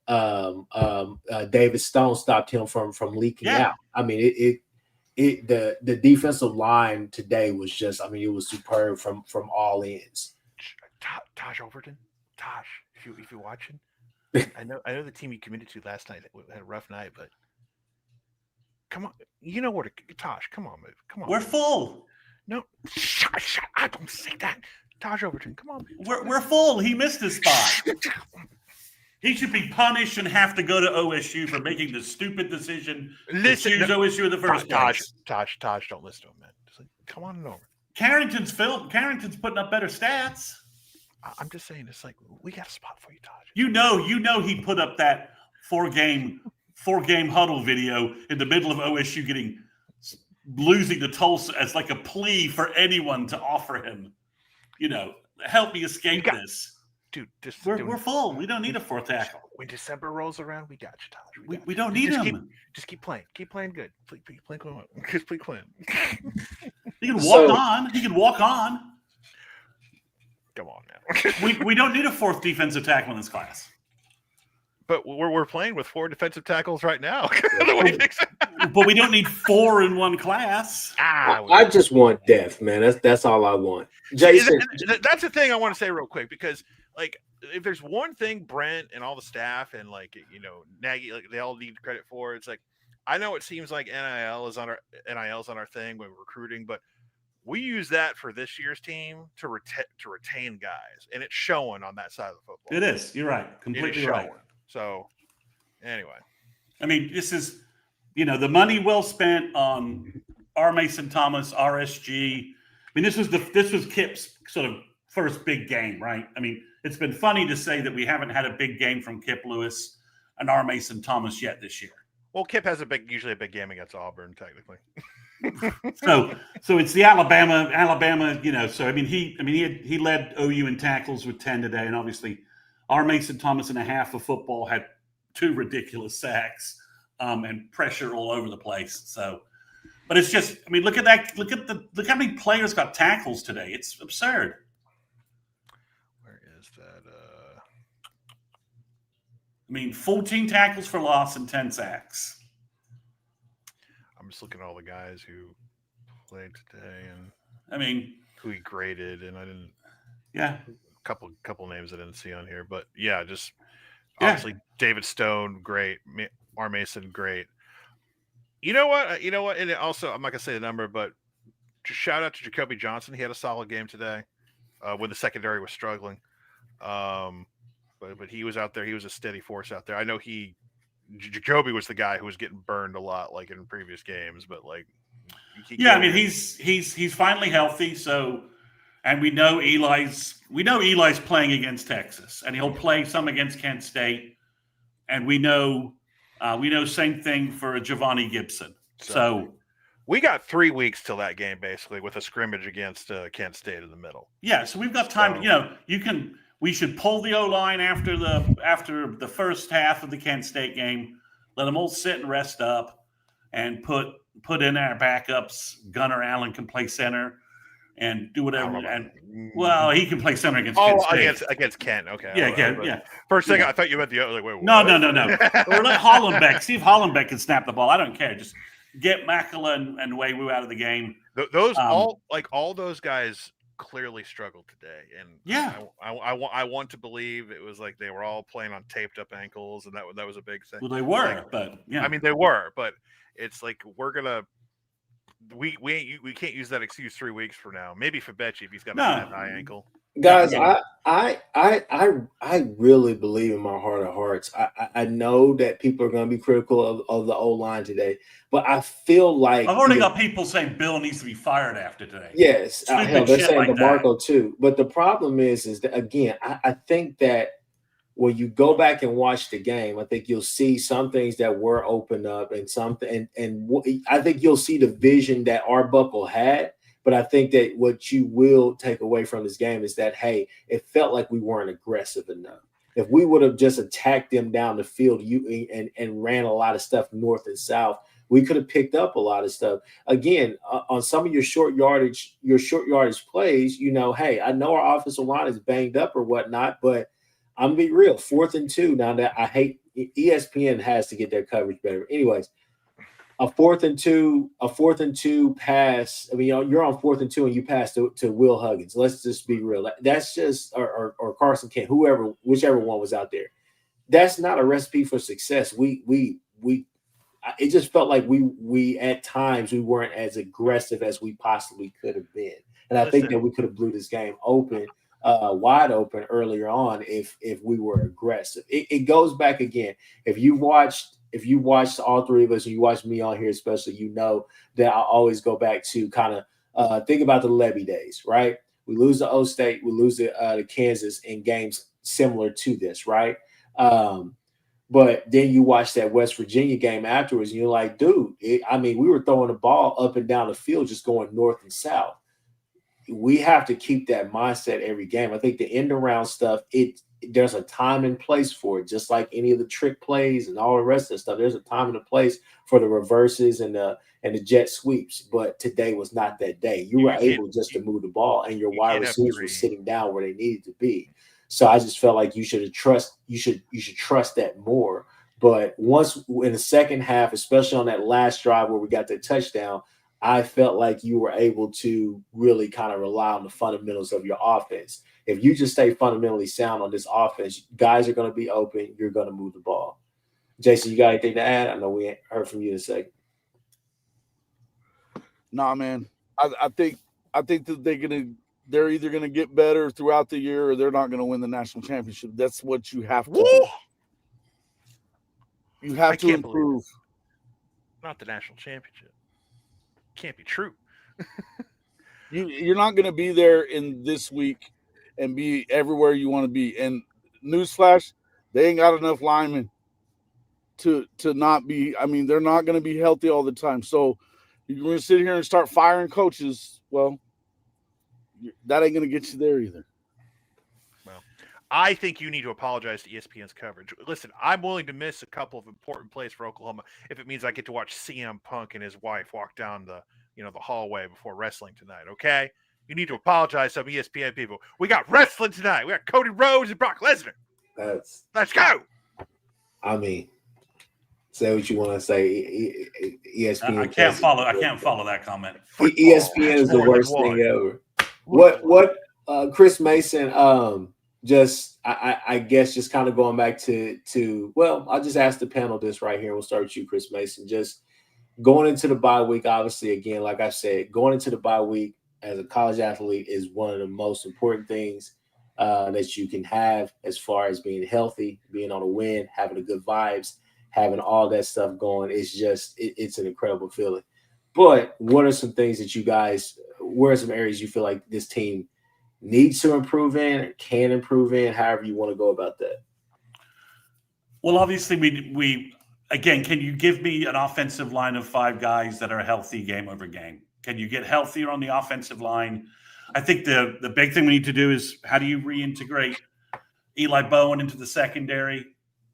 David Stone stopped him from leaking out. I mean, the defensive line today was just, I mean, it was superb from all ends. Taj Overton, if you're watching, I know the team you committed to last night had a rough night, but come on, you know what, Taj, come on, man, come on. We're full. No, shut, I don't say that. Taj Overton, come on. We're full. He missed his spot. He should be punished and have to go to OSU for making the stupid decision to choose OSU in the first place. Taj, don't listen to him, man. Just like, come on over. Carrington's putting up better stats. I'm just saying, it's like, we got a spot for you, Taj. You know he put up that four game huddle video in the middle of OSU losing to Tulsa as like a plea for anyone to offer him, help me escape this. Dude, we're full. We don't need a 4th tackle. When December rolls around, we got you, Taj. We don't need him. Just keep playing. Keep playing good. Keep playing. He can walk on. Come on now. we don't need a 4th defensive tackle in this class. But we're playing with 4 defensive tackles right now. But we don't need 4 in one class. I just want depth, man. That's all I want. Jason, that's the thing I want to say real quick, because like, if there's one thing Brent and all the staff and Nagy, they all need credit for, it's like, I know it seems like NIL's on our thing when we're recruiting, but we use that for this year's team to retain guys, and it's showing on that side of the football. It is. You're right. Completely right. So, anyway, I mean, this is, the money well spent on R. Mason Thomas, RSG. I mean, this was Kip's sort of first big game, right? I mean, it's been funny to say that we haven't had a big game from Kip Lewis and R. Mason Thomas yet this year. Well, Kip has usually a big game against Auburn, technically. So it's the Alabama, So I mean, he led OU in tackles with 10 today, and obviously R. Mason Thomas in a half of football had 2 ridiculous sacks and pressure all over the place. So, but it's just, I mean, look at that. Look how many players got tackles today. It's absurd. Where is that? I mean, 14 tackles for loss and 10 sacks. I'm just looking at all the guys who played today, and I mean, who he graded, and I didn't. Yeah. Couple names I didn't see on here, but obviously David Stone, great. R. Mason, great. You know what? And also, I'm not gonna say the number, but just shout out to Jacoby Johnson. He had a solid game today when the secondary was struggling. But he was out there. He was a steady force out there. I know Jacoby was the guy who was getting burned a lot, like in previous games. But I mean, he's finally healthy. So. And we know Eli's playing against Texas, and he'll play some against Kent State. and we know same thing for Giovanni Gibson. So we got 3 weeks till that game, basically, with a scrimmage against Kent State in the middle. Yeah, so we've got time. We should pull the O-line after the first half of the Kent State game. Let them all sit and rest up, and put in our backups. Gunnar Allen can play center and do whatever. And he can play center against Kent State. Against Kent. Okay. Yeah. First thing I thought you meant the other way. No. Or let Hollenbeck. See if Hollenbeck can snap the ball. I don't care. Just get Makala and Wewu out of the game. All those guys clearly struggled today, and I want to believe it was like they were all playing on taped up ankles, and that was a big thing. Well, they were, but yeah, I mean they were, but it's like we can't use that excuse 3 weeks from now. Maybe for Becci if he's got a bad high ankle. Guys, I really believe in my heart of hearts. I know that people are going to be critical of the O-line today, but I feel like I've already got people saying Bill needs to be fired after today. Yes, hell, they're saying like DeMarco too. But the problem is that again, I think that when you go back and watch the game, I think you'll see some things that were opened up, and something, and I think you'll see the vision that Arbuckle had. But I think that what you will take away from this game is that, hey, it felt like we weren't aggressive enough. If we would have just attacked them down the field and ran a lot of stuff north and south, we could have picked up a lot of stuff. Again, on some of your short yardage plays, hey, I know our offensive line is banged up or whatnot, but I'm going to be real. 4th and 2. Now that I hate ESPN has to get their coverage better. Anyways, a 4th and 2 pass. I mean, you're on 4th and 2 and you pass to Will Huggins. Let's just be real. That's just or Carson Kent, whichever one was out there. That's not a recipe for success. It just felt like we at times we weren't as aggressive as we possibly could have been, and I think that we could have blew this game open, wide open earlier on if we were aggressive. It goes back again. If you watched all three of us, and you watch me on here especially, you know that I always go back to kind of think about the Levy days, right? We lose to O State, we lose to Kansas in games similar to this, right? But then you watch that West Virginia game afterwards, and you're like, dude, we were throwing the ball up and down the field, just going north and south. We have to keep that mindset every game. I think the end around stuff, there's a time and place for it, just like any of the trick plays and all the rest of the stuff. There's a time and a place for the reverses and the jet sweeps. But today was not that day. You were able just to move the ball, and your wide receivers were sitting down where they needed to be. So I just felt like you should trust that more. But once in the second half, especially on that last drive where we got the touchdown, I felt like you were able to really kind of rely on the fundamentals of your offense. If you just stay fundamentally sound on this offense, guys are going to be open. You're going to move the ball. Jason, you got anything to add? I know we ain't heard from you in a second. Nah, man. I think that they're either going to get better throughout the year or they're not going to win the national championship. That's what you have to do. You have to improve. Not the national championship. Can't be true. You're not going to be there in this week and be everywhere you want to be. And newsflash, they ain't got enough linemen to not be. I mean, they're not going to be healthy all the time. So you're going to sit here and start firing coaches. Well, that ain't going to get you there either. Well, I think you need to apologize to ESPN's coverage. Listen, I'm willing to miss a couple of important plays for Oklahoma if it means I get to watch CM Punk and his wife walk down the hallway before wrestling tonight. Okay, you need to apologize to some ESPN people. We got wrestling tonight. We got Cody Rhodes and Brock Lesnar. Let's go. I mean, say what you want to say. ESPN. I can't follow that comment. ESPN is the worst thing ever. What Chris Mason I guess just kind of going back to well, I'll just ask the panel this right here. We'll start with you, Chris Mason. Just going into the bye week, obviously, again, like I said, going into the bye week as a college athlete is one of the most important things that you can have as far as being healthy, being on a win, having the good vibes, having all that stuff going. It's just it's an incredible feeling. But what are some things that you guys, where are some areas you feel like this team needs to improve in, can improve in, however you want to go about that? Well, obviously, we again, can you give me an offensive line of 5 guys that are healthy game over game? Can you get healthier on the offensive line? I think the big thing we need to do is how do you reintegrate Eli Bowen into the secondary?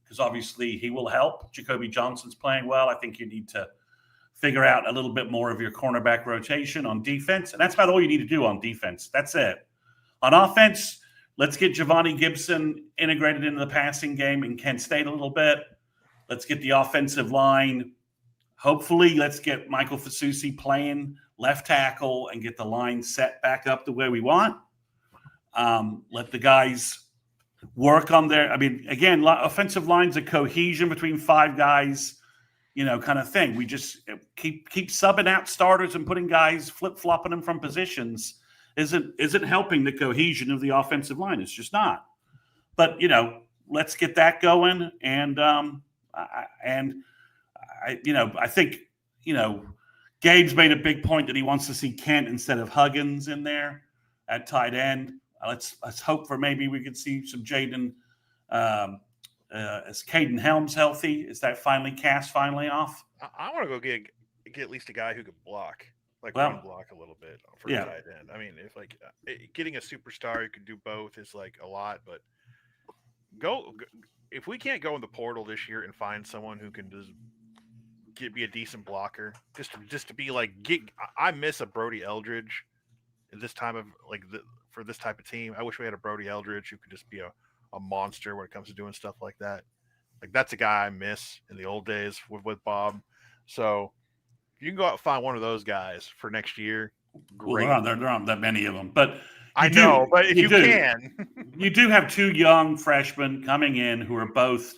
Because obviously he will help. Jacoby Johnson's playing well. I think you need to figure out a little bit more of your cornerback rotation on defense. And that's about all you need to do on defense. That's it. On offense, let's get Giovanni Gibson integrated into the passing game in Kent State a little bit. Let's get the offensive line. Hopefully, let's get Michael Fasusi playing left tackle and get the line set back up the way we want. Let the guys work on their – I mean, again, offensive line's a cohesion between 5 guys, kind of thing. We just keep subbing out starters and putting guys, flip-flopping them from positions isn't helping the cohesion of the offensive line. It's just not. But, let's get that going. And I think, Gabe's made a big point that he wants to see Kent instead of Huggins in there at tight end. Let's hope for maybe we could see some Jaden. Is Caden Helms healthy? Is that finally off? I want to go get at least a guy who could block, run block a little bit for tight end. I mean, if getting a superstar who can do both is a lot, but go if we can't go in the portal this year and find someone who can be a decent blocker, just to be I miss a Brody Eldridge at this time of for this type of team. I wish we had a Brody Eldridge who could just be a monster when it comes to doing stuff like that. That's a guy I miss in the old days with Bob. So if you can go out and find one of those guys for next year, great. Well, there aren't that many of them, but I know. But if you can, you do have 2 young freshmen coming in who are both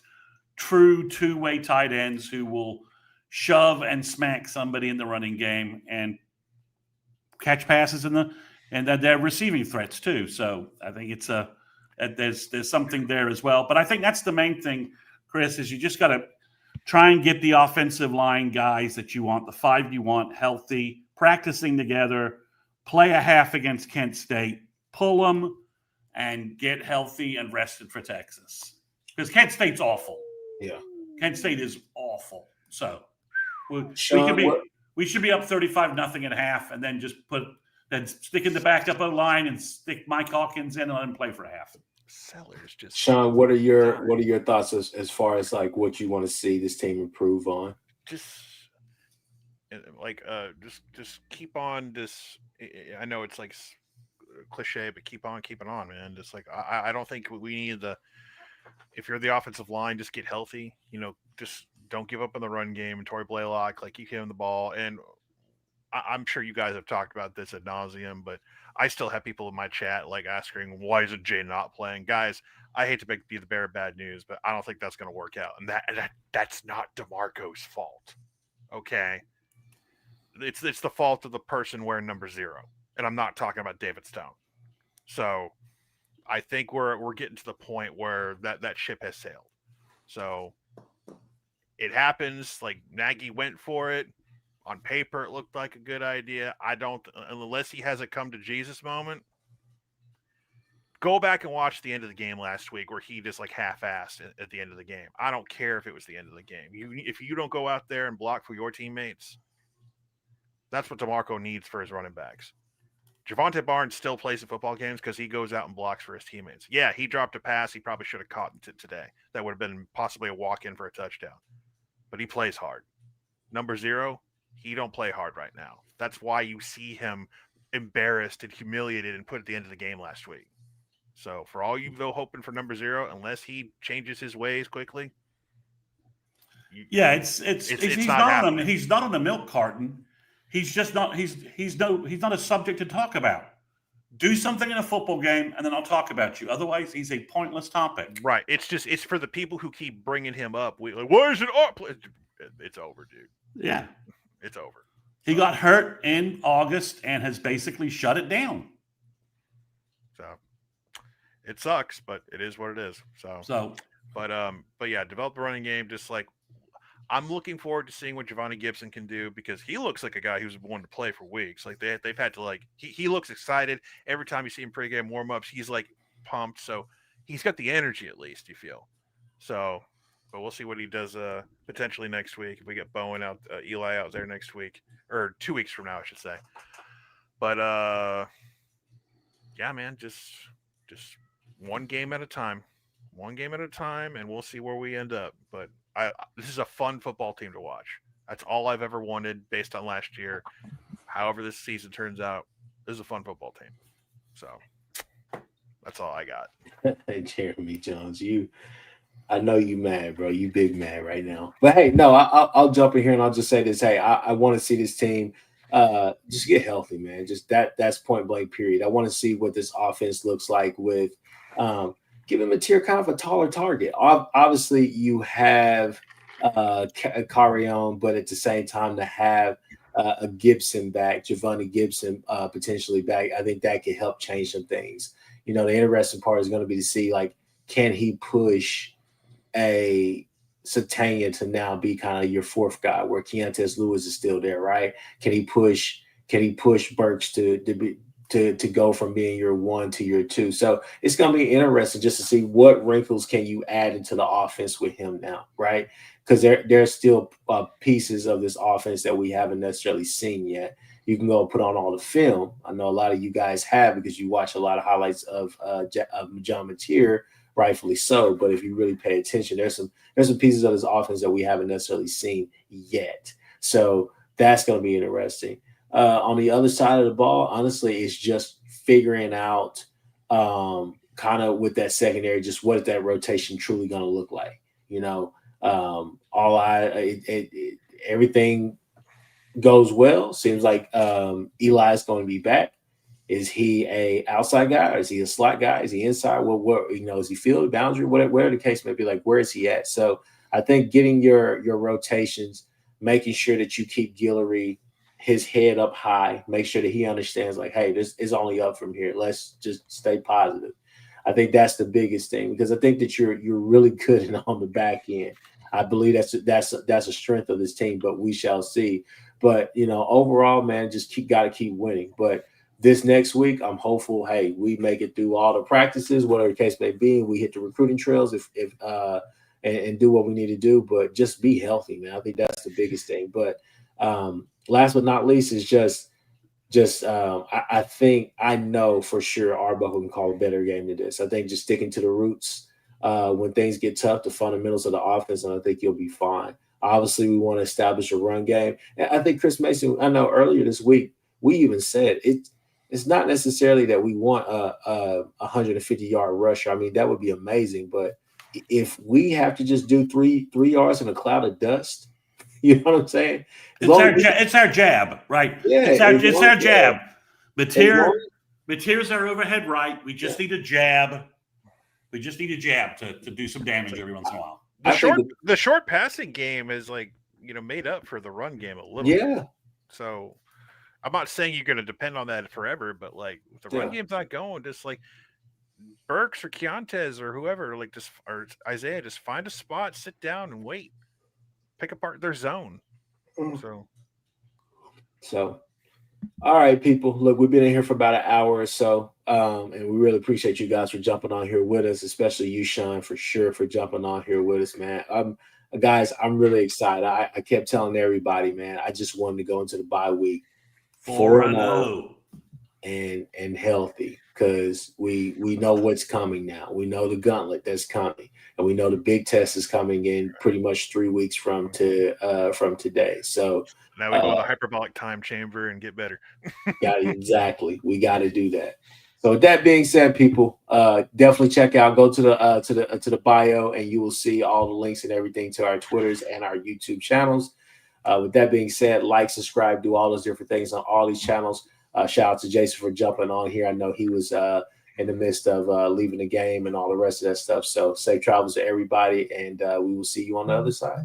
true 2-way tight ends who will shove and smack somebody in the running game and catch passes and that they're receiving threats too. So I think it's there's something there as well. But I think that's the main thing, Chris, is you just got to try and get the offensive line guys that you want, the 5 you want, healthy, practicing together, play a half against Kent State, pull them, and get healthy and rested for Texas. Because Kent State's awful. Yeah. Kent State is awful. So Sean, we should be up 35-0 at half, and then just stick in the backup O-line and stick Mike Hawkins in and let him play for a half. Sellers just Sean, what are your thoughts as far as what you want to see this team improve on? Just keep on this. I know it's cliche, but keep on keeping on, man. Just I don't think we need if you're the offensive line, just get healthy. Just don't give up on the run game. And Torrey Blaylock, keep hitting the ball. And I'm sure you guys have talked about this ad nauseum, but I still have people in my chat asking, why isn't Jay not playing? Guys, I hate to be the bearer of bad news, but I don't think that's going to work out. And that's not DeMarco's fault. Okay. It's the fault of the person wearing number 0. And I'm not talking about David Stone. So I think we're getting to the point where that ship has sailed. So it happens. Nagy went for it. On paper, it looked like a good idea. I don't, unless he has a come to Jesus moment. Go back and watch the end of the game last week where he just half-assed at the end of the game. I don't care if it was the end of the game. If you don't go out there and block for your teammates, that's what DeMarco needs for his running backs. Javonte Barnes still plays in football games because he goes out and blocks for his teammates. Yeah, he dropped a pass he probably should have caught today. That would have been possibly a walk-in for a touchdown. But he plays hard. Number 0, he don't play hard right now. That's why you see him embarrassed and humiliated and put at the end of the game last week. So for all you hoping for number 0, unless he changes his ways quickly. He's not on a milk carton. He's just not. He's not a subject to talk about. Do something in a football game, and then I'll talk about you. Otherwise, he's a pointless topic. Right. It's for the people who keep bringing him up. Why is it up? It's over, dude. Yeah. It's over. He got hurt in August and has basically shut it down. So it sucks, but it is what it is. But yeah, develop the running game. Just I'm looking forward to seeing what Giovanni Gibson can do because he looks like a guy who's wanted to play for weeks. They've had to he looks excited every time you see him pregame warmups. He's pumped. So he's got the energy at least. You feel so. but we'll see what he does potentially next week if we get Bowen out, Eli out there next week or 2 weeks from now, I should say. But yeah, man, just one game at a time, and we'll see where we end up. But this is a fun football team to watch. That's all I've ever wanted based on last year. However this season turns out, this is a fun football team. So that's all I got. Hey, Jeremy Jones, I know you mad, bro. You big mad right now. But hey, no, I'll jump in here and I'll just say this. Hey, I want to see this team just get healthy, man. Just that's point blank period. I want to see what this offense looks like with giving Mateer kind of a taller target. Obviously, you have Carrion, but at the same time to have a Gibson back, Giovanni Gibson potentially back, I think that could help change some things. You know, the interesting part is going to be to see, like, can he push a Satania to now be kind of your fourth guy where Keontae Lewis is still there, right? Can he push Burks to go from being your 1 to your 2? So it's going to be interesting just to see what wrinkles can you add into the offense with him now, right? Because there's still pieces of this offense that we haven't necessarily seen yet. You can go put on all the film. I know a lot of you guys have because you watch a lot of highlights of John Mateer, rightfully so. But if you really pay attention, there's some pieces of this offense that we haven't necessarily seen yet. So that's going to be interesting. On the other side of the ball, honestly, it's just figuring out kind of with that secondary, just what is that rotation truly going to look like. You know, everything goes well. Seems like Eli is going to be back. Is he a outside guy? Or is he a slot guy? Is he inside? What you know, is he field boundary? Whatever the case may be, like, where is he at? So I think getting your rotations, making sure that you keep Guillory his head up high, make sure that he understands, like, hey, this is only up from here. Let's just stay positive. I think that's the biggest thing, because I think that you're really good on the back end. I believe that's a strength of this team, but we shall see. But, you know, overall, man, just got to keep winning. But this next week, I'm hopeful, hey, we make it through all the practices, whatever the case may be, and we hit the recruiting trails and do what we need to do. But just be healthy, man. I think that's the biggest thing. But last but not least is I think I know for sure Arbuckle can call a better game than this. I think just sticking to the roots when things get tough, the fundamentals of the offense, and I think you'll be fine. Obviously, we want to establish a run game. And I think Chris Mason, I know earlier this week, we even said it's not necessarily that we want a 150-yard rusher. I mean, that would be amazing. But if we have to just do three yards in a cloud of dust, you know what I'm saying? It's our jab, right? Yeah, it's our jab. Mateer's our overhead right. We just need a jab. We just need a jab to do some damage every once in a while. The short passing game is, like, you know, made up for the run game a little bit. So I'm not saying you're going to depend on that forever, but, like, if the run game's not going, just like Burks or Keontae or whoever, like, or Isaiah, just find a spot, sit down, and wait. Pick apart their zone. So, all right, people. Look, we've been in here for about an hour or so, and we really appreciate you guys for jumping on here with us, especially you, Sean, for sure, for jumping on here with us, man. Guys, I'm really excited. I kept telling everybody, man, I just wanted to go into the bye week 4-0 and healthy, because we know what's coming now. We know the gauntlet that's coming, and we know the big test is coming in pretty much 3 weeks from today. So now we go in the hyperbolic time chamber and get better. Exactly. We got to do that. So with that being said, people, definitely check out, go to the bio, and you will see all the links and everything to our Twitters and our YouTube channels. With that being said, like, subscribe, do all those different things on all these channels. Shout out to Jason for jumping on here. I know he was in the midst of leaving the game and all the rest of that stuff. So safe travels to everybody, and we will see you on the other side.